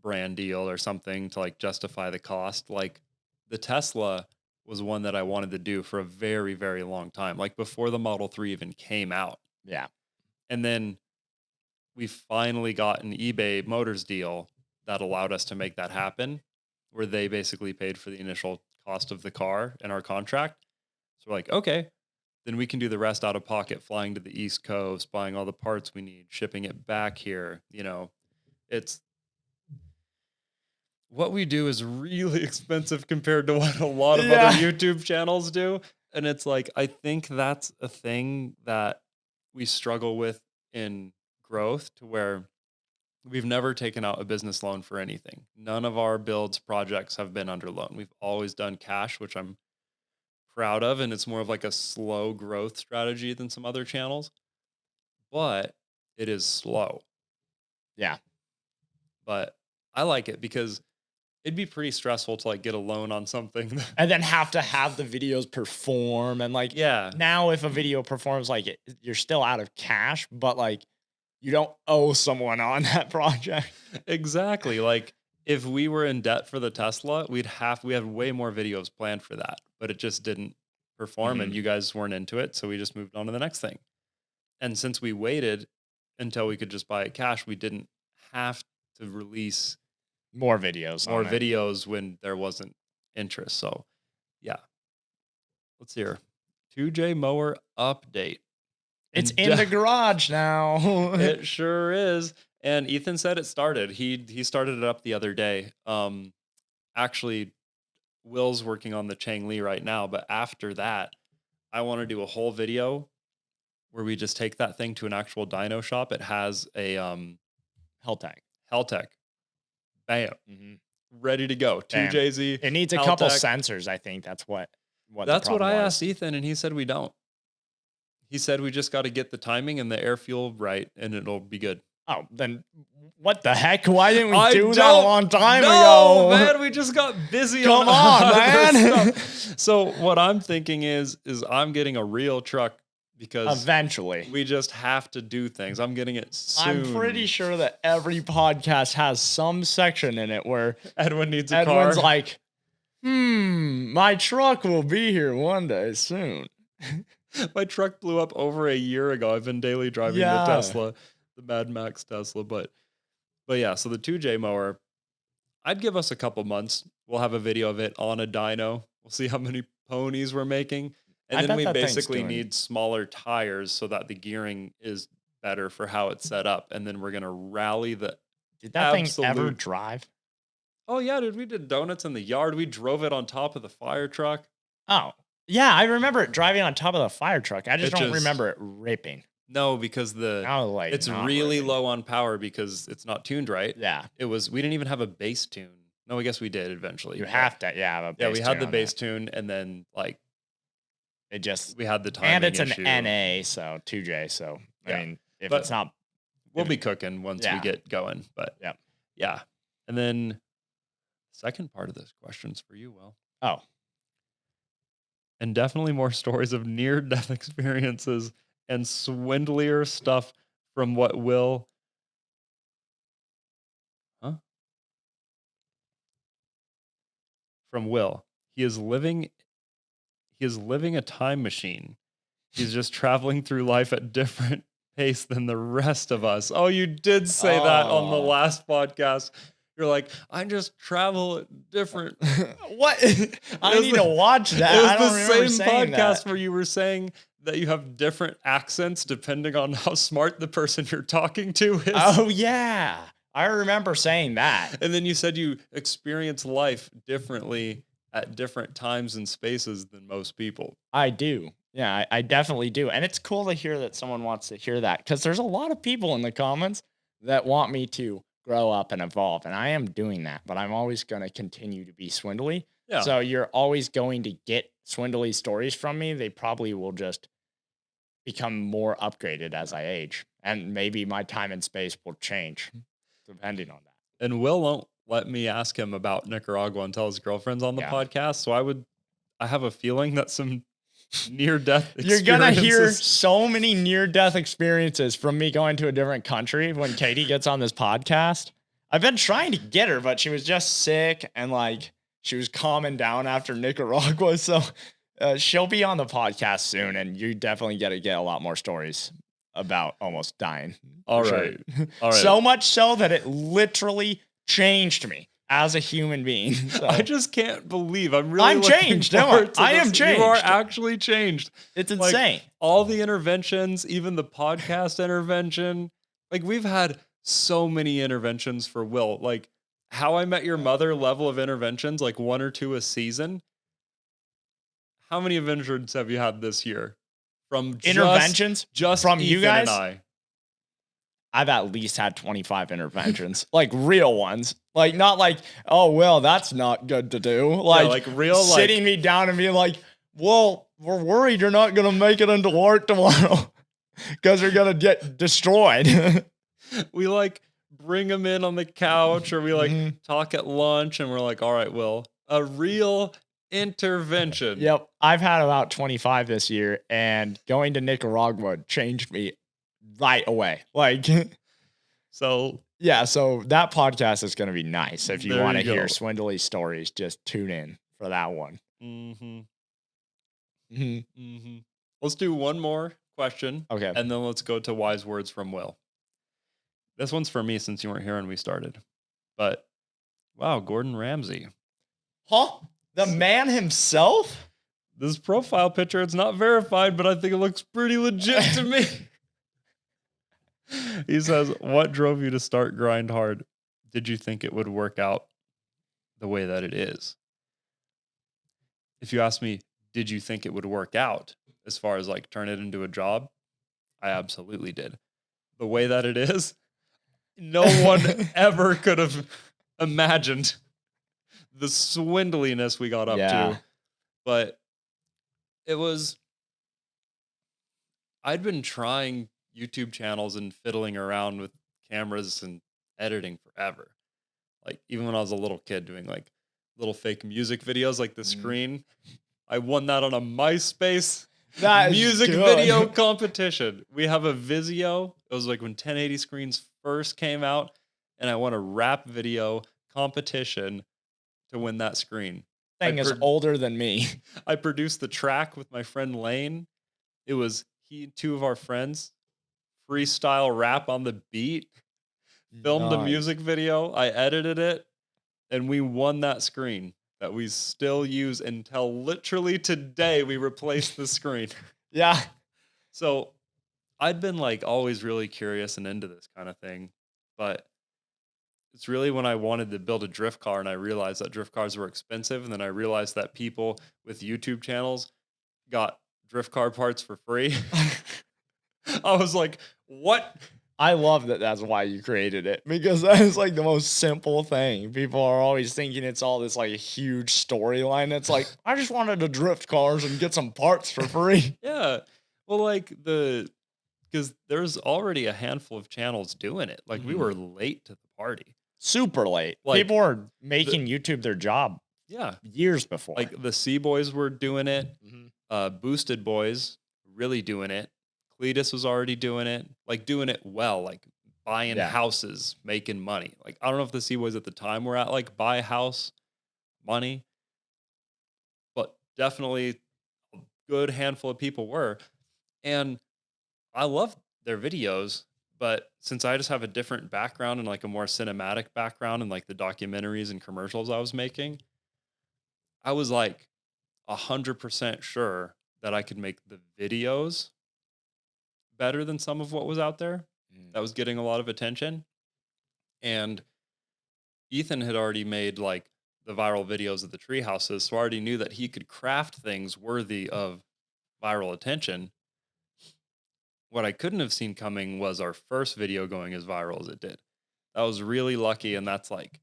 brand deal or something to like justify the cost. Like the Tesla was one that I wanted to do for a very, very long time, like before the Model 3 even came out. Yeah. And then we finally got an eBay Motors deal that allowed us to make that happen, where they basically paid for the initial cost of the car in our contract. So we're like, okay, then we can do the rest out of pocket, flying to the East Coast, buying all the parts we need, shipping it back here. You know, it's what we do is really expensive compared to what a lot of other YouTube channels do. And it's like, I think that's a thing that we struggle with in growth, to where we've never taken out a business loan for anything. None of our builds projects have been under loan. We've always done cash, which I'm proud of. And it's more of like a slow growth strategy than some other channels, but it is slow. Yeah. But I like it because it'd be pretty stressful to like get a loan on something. And then have to have the videos perform. And like, Yeah. now if a video performs, like you're still out of cash, but like you don't owe someone on that project. Exactly. Like if we were in debt for the Tesla, we had way more videos planned for that, but it just didn't perform and you guys weren't into it. So we just moved on to the next thing. And since we waited until we could just buy it cash, we didn't have to release more videos when there wasn't interest. So yeah, let's hear 2J mower update. It's in the garage now. It sure is. And Ethan said it started. He started it up the other day. Actually, Will's working on the Chang Li right now, but after that, I want to do a whole video where we just take that thing to an actual dyno shop. It has a Heltec. Bam. Ready to go. 2JZ. It needs a couple sensors, I think. That's what I asked Ethan, and he said we don't. He said we just got to get the timing and the air fuel right, and it'll be good. Oh, then what the heck? Why didn't we do that a long time ago? Man, we just got busy. Come on, man. So what I'm thinking is I'm getting a real truck because eventually we just have to do things. I'm getting it soon. I'm pretty sure that every podcast has some section in it where Edwin needs a car. Edwin's like, my truck will be here one day soon. My truck blew up over a year ago. I've been daily driving the Tesla, the Mad Max Tesla. But yeah, so the 2J mower, I'd give us a couple months. We'll have a video of it on a dyno. We'll see how many ponies we're making. And then we basically need smaller tires so that the gearing is better for how it's set up. And then we're going to rally the Did that thing ever drive? Oh, yeah, dude. We did donuts in the yard. We drove it on top of the fire truck. Oh, yeah. I remember it driving on top of the fire truck. I just don't remember it ripping. No, because it's really low on power because it's not tuned right. Yeah. We didn't even have a bass tune. No, I guess we did eventually. You have to, have a bass tune. Yeah, we had the bass tune, and then like we had the timing and it's issue. an NA, so 2J. So I mean, if it's not, we'll be cooking once we get going. But yeah. And then second part of this question's for you, Will. Oh, and definitely more stories of near-death experiences and swindlier stuff from what Will. From Will. He is living a time machine. He's just traveling through life at different pace than the rest of us. Oh, you did say that on the last podcast. You're like, I just travel at different. What? I need to watch that. It was the same podcast where you were saying that you have different accents depending on how smart the person you're talking to is. Oh, yeah. I remember saying that. And then you said you experience life differently at different times and spaces than most people. I do. Yeah, I definitely do. And it's cool to hear that someone wants to hear that because there's a lot of people in the comments that want me to grow up and evolve. And I am doing that, but I'm always going to continue to be swindly. Yeah. So you're always going to get swindly stories from me. They probably will just become more upgraded as I age. And maybe my time and space will change depending on that. And Will won't let me ask him about Nicaragua until his girlfriend's on the Yeah. podcast. So I have a feeling that some near death You're gonna hear so many near death experiences from me going to a different country when Katie gets on this podcast. I've been trying to get her, but she was just sick and like she was calming down after Nicaragua. So she'll be on the podcast soon, and you definitely get a lot more stories about almost dying. All for right. sure. All right. So much so that it literally changed me as a human being. So. I just can't believe I'm I'm changed. No, I am changed. You are actually changed. It's Like, insane. all the interventions, even the podcast intervention, like we've had so many interventions for Will. Like How I Met Your Mother level of interventions, like 1 or 2 a season. How many interventions have you had this year? From Interventions just from Ethan you guys? and I. I've at least had 25 interventions, like real ones. Like, not like, oh, well, that's not good to do. Like real, sitting me down and being like, well, we're worried you're not going to make it into work tomorrow because you're going to get destroyed. We like bring them in on the couch, or we like Mhm. talk at lunch, and we're like, all right, Will, a real intervention. Yep. I've had about 25 this year, and going to Nicaragua changed me right away. Like, So yeah, so that podcast is going to be nice. If you There want to you hear go. swindly stories, just tune in for that one. mm-hmm, Mhm. mm-hmm. Let's do one more question, Okay. and then let's go to wise words from Will. This one's for me since you weren't here when we started. But wow, Gordon Ramsay. Huh? The man himself? This profile picture, it's not verified, but I think it looks pretty legit to me. He says, what drove you to start Grind Hard? Did you think it would work out the way that it is? If you ask me, did you think it would work out as far as like turn it into a job? I absolutely did. The way that it is, no one ever could have imagined the swindliness we got up to. But I'd been trying YouTube channels and fiddling around with cameras and editing forever. Like even when I was a little kid doing like little fake music videos, like the screen. I won that on a MySpace That is music good. video competition. We have a Vizio. It was like when 1080 screens first came out, and I won a rap video competition to win that screen. Thing is older than me. I produced the track with my friend Lane. It was he and 2 of our friends freestyle rap on the beat, filmed the Nice. music video. I edited it, and we won that screen that we still use until literally today. We replaced the screen. Yeah. So I'd been like always really curious and into this kind of thing, but it's really when I wanted to build a drift car and I realized that drift cars were expensive. And then I realized that people with YouTube channels got drift car parts for free. I was like, what? I love that that's why you created it, because that is like the most simple thing. People are always thinking it's all this like huge storyline. It's like, I just wanted to drift cars and get some parts for free. Yeah. Well, like because there's already a handful of channels doing it. Like we were late to the party. Super late. Like, People are making YouTube their job Yeah. years before. Like the Sea Boys were doing it. Mhm. Boosted Boys really doing it. Cletus was already doing it. Like doing it well. Like buying houses, making money. Like I don't know if the Sea Boys at the time were at like buy house money, but definitely a good handful of people were. And I love their videos, but since I just have a different background and like a more cinematic background and like the documentaries and commercials I was making, I was like 100% sure that I could make the videos better than some of what was out there that was getting a lot of attention. And Ethan had already made like the viral videos of the tree houses, so I already knew that he could craft things worthy of viral attention. What I couldn't have seen coming was our first video going as viral as it did. That was really lucky, and that's like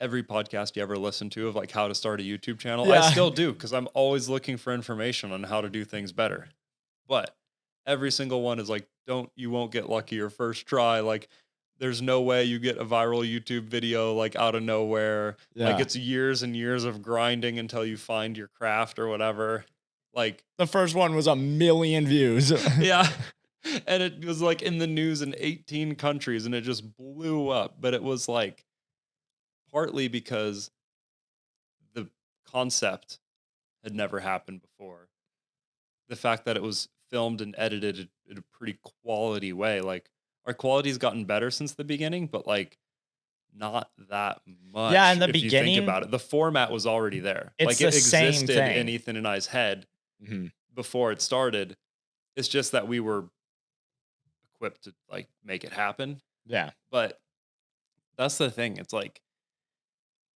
every podcast you ever listen to of like how to start a YouTube channel. I Yeah. still do because I'm always looking for information on how to do things better. But every single one is like, you won't get lucky your first try. Like, there's no way you get a viral YouTube video like out of nowhere. Like, Yeah. it's years and years of grinding until you find your craft or whatever. Like, The first one was 1 million views. yeah. And it was like in the news in 18 countries and it just blew up. But it was like partly because the concept had never happened before. The fact that it was filmed and edited in a pretty quality way. Like, our quality's gotten better since the beginning, but like not that much. Yeah, in the if you beginning, think about it, the format was already there. it's Like, the it same existed thing. in Ethan and I's head Mhm. before it started. It's just that we were equipped to like make it happen. Yeah. But that's the thing. It's like,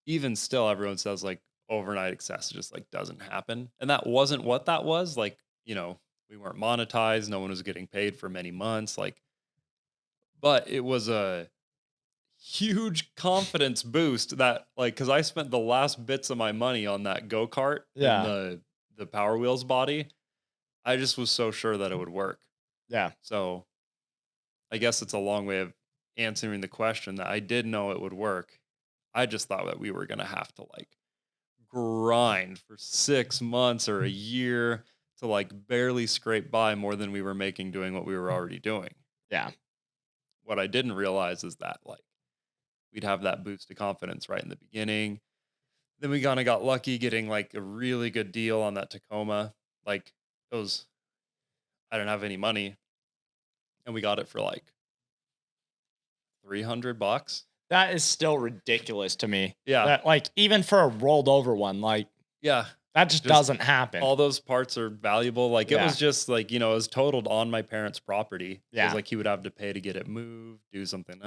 even still, everyone says like overnight success just like doesn't happen. And that wasn't what that was. Like, we weren't monetized. No one was getting paid for many months. Like, but it was a huge confidence boost that like, cause I spent the last bits of my money on that go-kart Yeah. and the Power Wheels body. I just was so sure that it would work. Yeah. So I guess it's a long way of answering the question that I did know it would work. I just thought that we were going to have to like grind for 6 months or a year to like barely scrape by more than we were making doing what we were already doing. Yeah. What I didn't realize is that like we'd have that boost of confidence right in the beginning. Then we kind of got lucky getting like a really good deal on that Tacoma. Like, it was, I didn't have any money and we got it for like $300. That is still ridiculous to me. Yeah. That, like, even for a rolled over one, like, Yeah. that just Just doesn't happen. All those parts are valuable. Like, it Yeah. was just like, it was totaled on my parents' property. It Yeah. was like he would have to pay to get it moved, do something,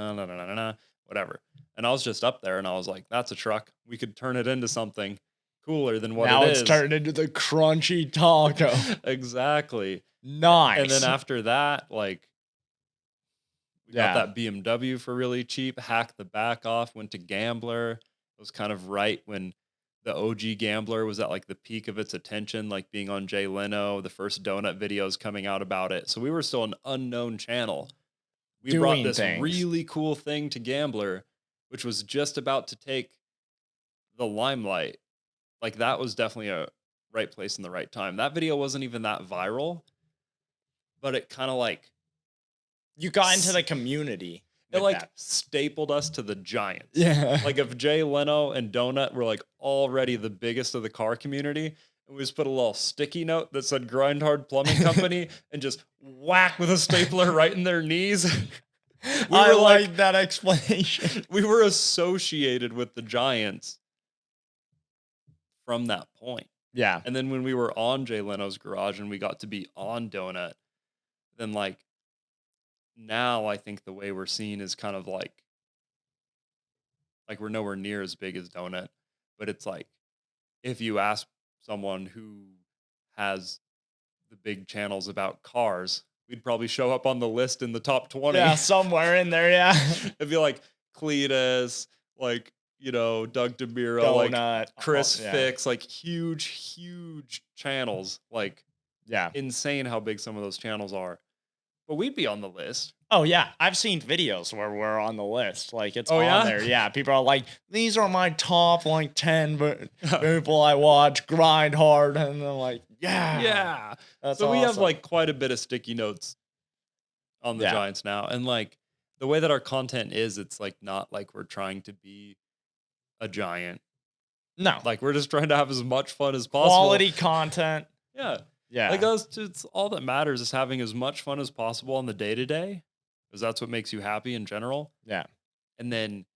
whatever. And I was just up there and I was like, that's a truck. We could turn it into something cooler than what now it it's is. turned into the crunchy taco. Exactly. Nice. And then after that, like, we Yeah. got that BMW for really cheap, hacked the back off, went to Gambler. It was kind of right when the OG Gambler was at like the peak of its attention, like being on Jay Leno, the first donut videos coming out about it. So we were still an unknown channel. We brought Doing this things. really cool thing to Gambler, which was just about to take the limelight. Like, that was definitely a right place in the right time. That video wasn't even that viral, but it kind of like, You got into the community. it with like that. stapled us to the giants. Yeah. Like, if Jay Leno and Donut were like already the biggest of the car community, and we just put a little sticky note that said Grind Hard Plumbing Company and just whack with a stapler right in their knees. I were like that explanation. We were associated with the giants from that point. Yeah. And then when we were on Jay Leno's garage and we got to be on Donut, then like, now I think the way we're seen is kind of like we're nowhere near as big as Donut, but it's like, if you ask someone who has the big channels about cars, we'd probably show up on the list in the top 20. Yeah, somewhere in there, yeah. It'd be like Cletus, like, Doug DeMiro, like Donut. Chris yeah. Fix, like huge channels, like Yeah. insane how big some of those channels are. But we'd be on the list. Oh, yeah. I've seen videos where we're on the list. Like, it's Oh, on yeah? there. Yeah. People are like, these are my top, like, 10 people I watch grind hard. And I'm like, yeah. Yeah. That's So we have awesome. like quite a bit of sticky notes on the Yeah. Giants now. And like, the way that our content is, it's like not like we're trying to be a giant. No. Like, we're just trying to have as much fun as possible. Quality content. Yeah. Yeah. Like, it's all that matters is having as much fun as possible on the day to day, because that's what makes you happy in general. Yeah. And then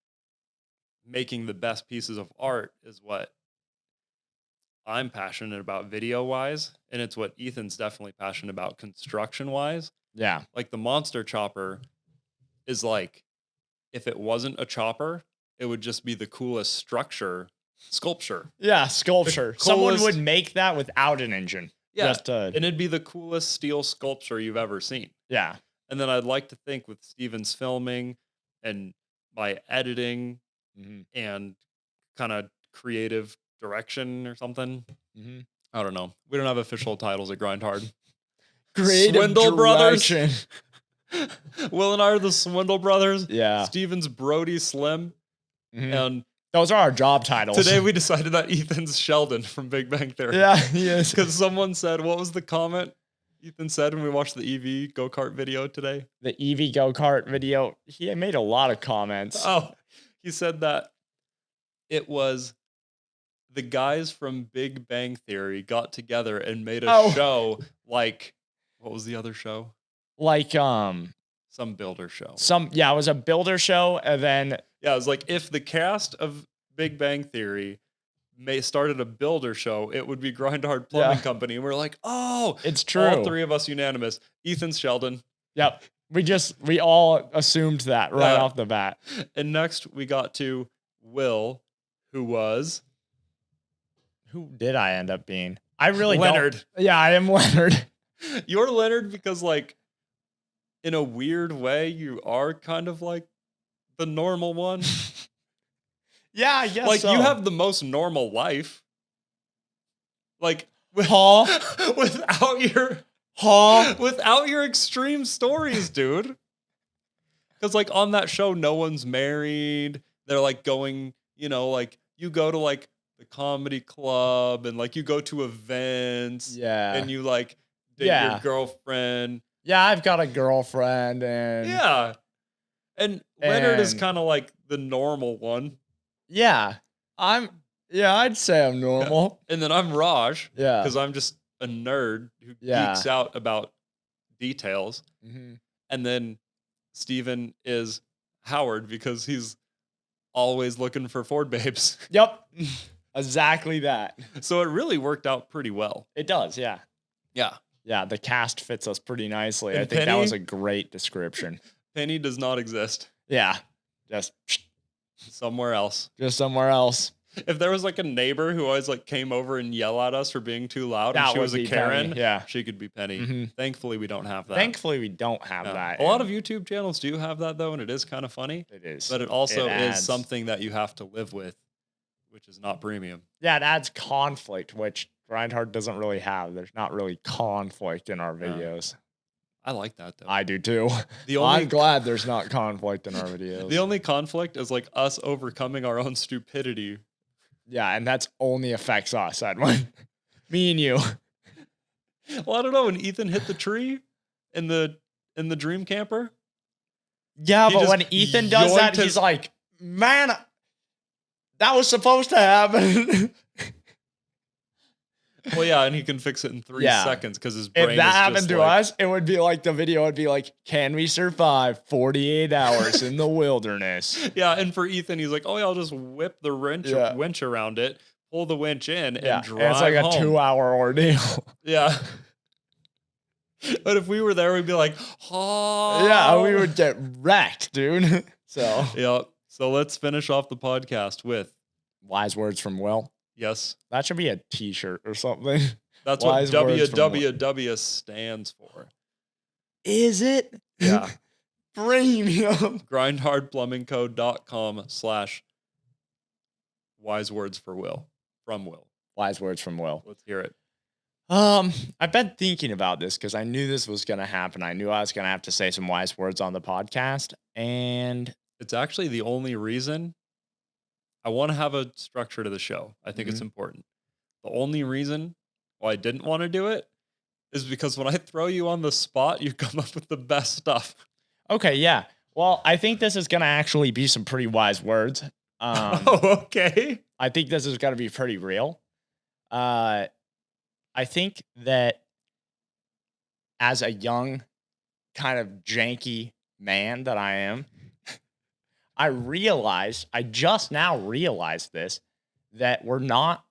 making the best pieces of art is what I'm passionate about video wise. And it's what Ethan's definitely passionate about construction wise. Yeah. Like, the monster chopper is like, if it wasn't a chopper, it would just be the coolest structure sculpture. Yeah, sculpture. Someone coolest- would make that without an engine. Yeah, Just and it'd be the coolest steel sculpture you've ever seen. yeah. And then I'd like to think with Steven's filming and my editing Mhm. and kind of creative direction or something. Mhm. I don't know. We don't have official titles at Grind Hard. Creative Swindle Brothers. direction. Will and I are the Swindle Brothers. Yeah. Steven's Brody Slim. Mhm. And Those are our job titles. today we decided that Ethan's Sheldon from Big Bang Theory. Yeah, he is. Because someone said, what was the comment Ethan said when we watched the EV go-kart video today? The EV go-kart video, he made a lot of comments. Oh, he said that it was the guys from Big Bang Theory got together and made a show like, what was the other show? Like, Some builder show. it was a builder show, and then Yeah, it was like if the cast of Big Bang Theory started a builder show, it would be Grind Hard Plumbing Company. And we're like, oh, it's true. all three of us unanimous. Ethan's Sheldon. Yep. We all assumed that right off the bat. And next we got to Will, who was... Who did I end up being? I really Leonard. Yeah, I am Leonard. You're Leonard because, like, in a weird way, you are kind of like the normal one. Yeah, I guess Like, so. you have the most normal life. Like, Huh? without your extreme stories, dude. Because, like, on that show, no one's married. They're, like, going, like, you go to, like, the comedy club and, like, you go to events. Yeah. And you, like, date your girlfriend. Yeah, I've got a girlfriend and... Yeah. And Leonard is kind of like the normal one. Yeah. I'd say I'm normal. Yeah. And then I'm Raj. Yeah. Because I'm just a nerd who geeks out about details. Mm-hmm. And then Steven is Howard because he's always looking for Ford babes. Yep. Exactly that. So it really worked out pretty well. It does, yeah. Yeah. Yeah, the cast fits us pretty nicely. And I think that Penny? was a great description. Penny does not exist. Yeah. Just Somewhere else. Just somewhere else. If there was like a neighbor who always like came over and yell at us for being too loud and That she would was a be Karen, Penny, yeah. she could be Penny. Mhm. Thankfully, we don't have that. Thankfully, we don't have Yeah. that. A lot of YouTube channels do have that though, and it is kind of funny. It is. But it also It is adds- something that you have to live with, which is not premium. Yeah, it adds conflict, which Grindhard doesn't really have. There's not really conflict in our videos. I like that though. I do too. The only I'm glad there's not conflict in our videos. the only conflict is like us overcoming our own stupidity. Yeah, and that's only affects us, Edwin. Me and you. Well, I don't know. When Ethan hit the tree in the dream camper, Yeah, He but just when Ethan does that, yoinked his- he's like, man, that was supposed to happen. well, yeah, and he can fix it in 3 Yeah. seconds because his brain If is that just happened to like, us, it would be like the video would be like, can we survive 48 hours in the wilderness? Yeah, and for Ethan, he's like, oh yeah, I'll just whip the Yeah. winch around it, pull the winch in, Yeah, and drive and it's like a home. 2-hour ordeal. Yeah. But if we were there, we'd be like, oh. Yeah, we would get wrecked, dude. So, Yeah. So let's finish off the podcast with, wise words from Will. yes, That should be a t-shirt or something. that's Wise what words from Will. WWW stands for. Is it? Yeah. Premium. grindhardplumbingco.com/wise words for Will. From Will. Wise words from Will. Let's hear it. I've been thinking about this because I knew this was going to happen. I knew I was going to have to say some wise words on the podcast. And It's actually the only reason I want to have a structure to the show. I think it's important. The only reason why I didn't want to do it is because when I throw you on the spot, you come up with the best stuff. okay, yeah. Well, I think this is going to actually be some pretty wise words. Oh, okay. I think this is going to be pretty real. I think that as a young, kind of janky man that I am, I just now realized this, that we're not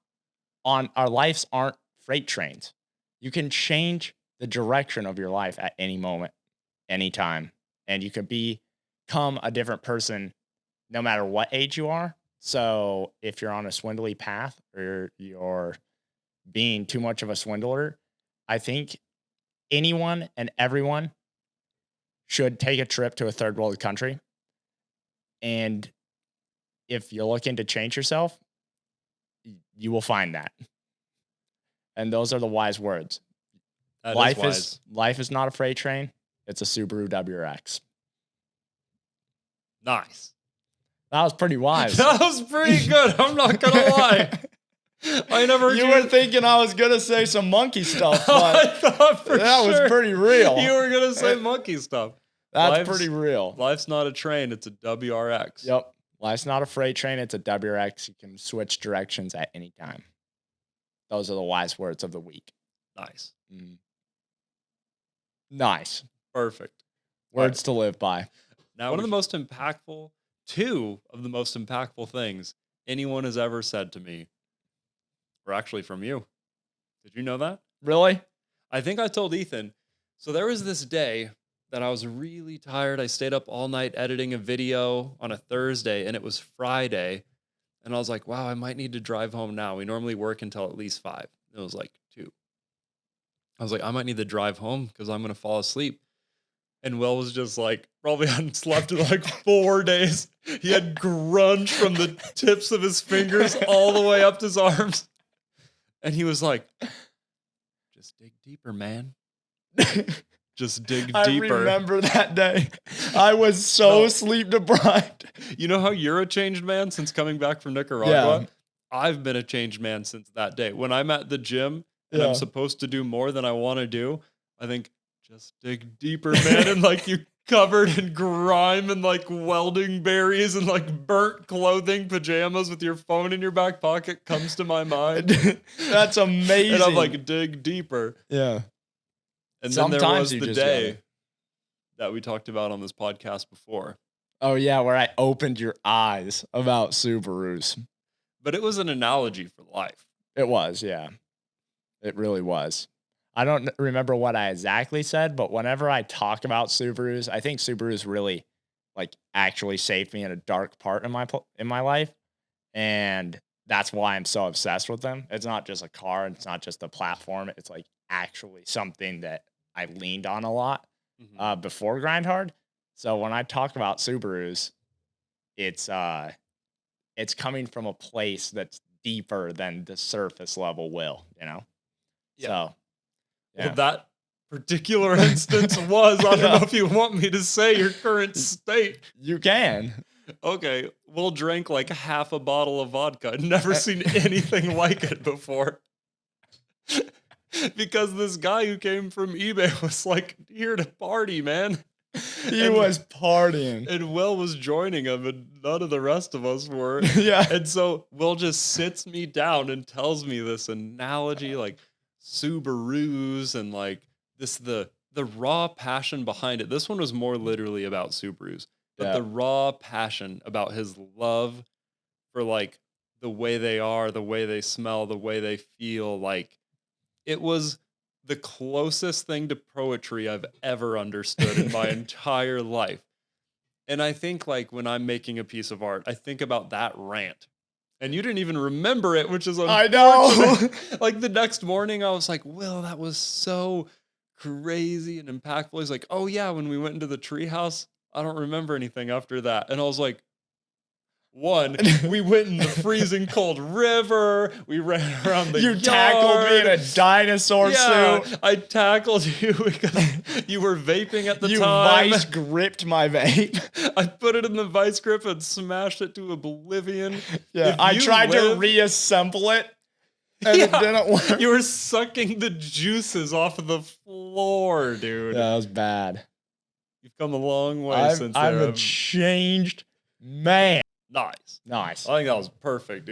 our lives aren't freight trains. You can change the direction of your life at any moment, anytime. And you can become a different person no matter what age you are. So if you're on a swindly path or you're being too much of a swindler, I think anyone and everyone should take a trip to a third world country. And if you're looking to change yourself, you will find that. And those are the wise words. That life is wise. Life is not a freight train. It's a Subaru WRX. Nice. That was pretty wise. That was pretty good. I'm not gonna lie. I never. You were thinking I was gonna say some monkey stuff, I but thought for that sure was pretty real. you were gonna say monkey stuff. That's pretty real. Life's not a train; it's a WRX. Yep. Life's not a freight train; it's a WRX. You can switch directions at any time. Those are the wise words of the week. Nice. Nice. Perfect. Words to live by. Now, two of the most impactful things anyone has ever said to me were actually from you. Did you know that? Really? I think I told Ethan. So there was this day that I was really tired. I stayed up all night editing a video on a Thursday, and it was Friday. And I was like, wow, I might need to drive home now. We normally work until at least 5. It was like 2. I was like, I might need to drive home because I'm going to fall asleep. And Will was just like, probably hadn't slept in like 4 days. He had grunge from the tips of his fingers all the way up to his arms. And he was like, just dig deeper, man. Just dig deeper. I remember that day. I was so sleep deprived. You know how you're a changed man since coming back from Nicaragua? Yeah. I've been a changed man since that day. When I'm at the gym and I'm supposed to do more than I want to do, I think, just dig deeper, man. And like you covered in grime and like welding berries and like burnt clothing, pajamas with your phone in your back pocket comes to my mind. That's amazing. And I'm like, dig deeper. Yeah. And then there was the day that we talked about on this podcast before. Oh, yeah, where I opened your eyes about Subarus. But it was an analogy for life. It was, yeah. It really was. I don't remember what I exactly said, but whenever I talk about Subarus, I think Subarus really, like, actually saved me in a dark part in my life, and that's why I'm so obsessed with them. It's not just a car, it's not just a platform. It's like actually something that I leaned on a lot before Grind Hard. So when I talk about Subarus, it's coming from a place that's deeper than the surface level will, you know? Yeah. So, yeah. Well, that particular instance was, I don't know if you want me to say your current state. You can. Okay, Will drank like half a bottle of vodka. I'd never seen anything like it before. Because this guy who came from eBay was like here to party, man. He was partying. And Will was joining him, and none of the rest of us were. Yeah. And so Will just sits me down and tells me this analogy, like Subarus, and like this the raw passion behind it. This one was more literally about Subarus, but the raw passion about his love for like the way they are, the way they smell, the way they feel. Like it was the closest thing to poetry I've ever understood in my entire life. And I think like when I'm making a piece of art, I think about that rant. And you didn't even remember it, which is unfortunate. I know. Like the next morning, I was like, Will, that was so crazy and impactful. He's like, oh yeah, when we went into the treehouse, I don't remember anything after that. And I was like, one, we went in the freezing cold river. We ran around the yard. You tackled me in a dinosaur suit. I tackled you because you were vaping at the You time. vice gripped my vape. I put it in the vice grip and smashed it to oblivion. Yeah, I tried to reassemble it, and it didn't work. You were sucking the juices off of the floor, dude. Yeah, that was bad. You've come a long way since I'm a changed man. Nice. Nice. I think that was perfect, dude.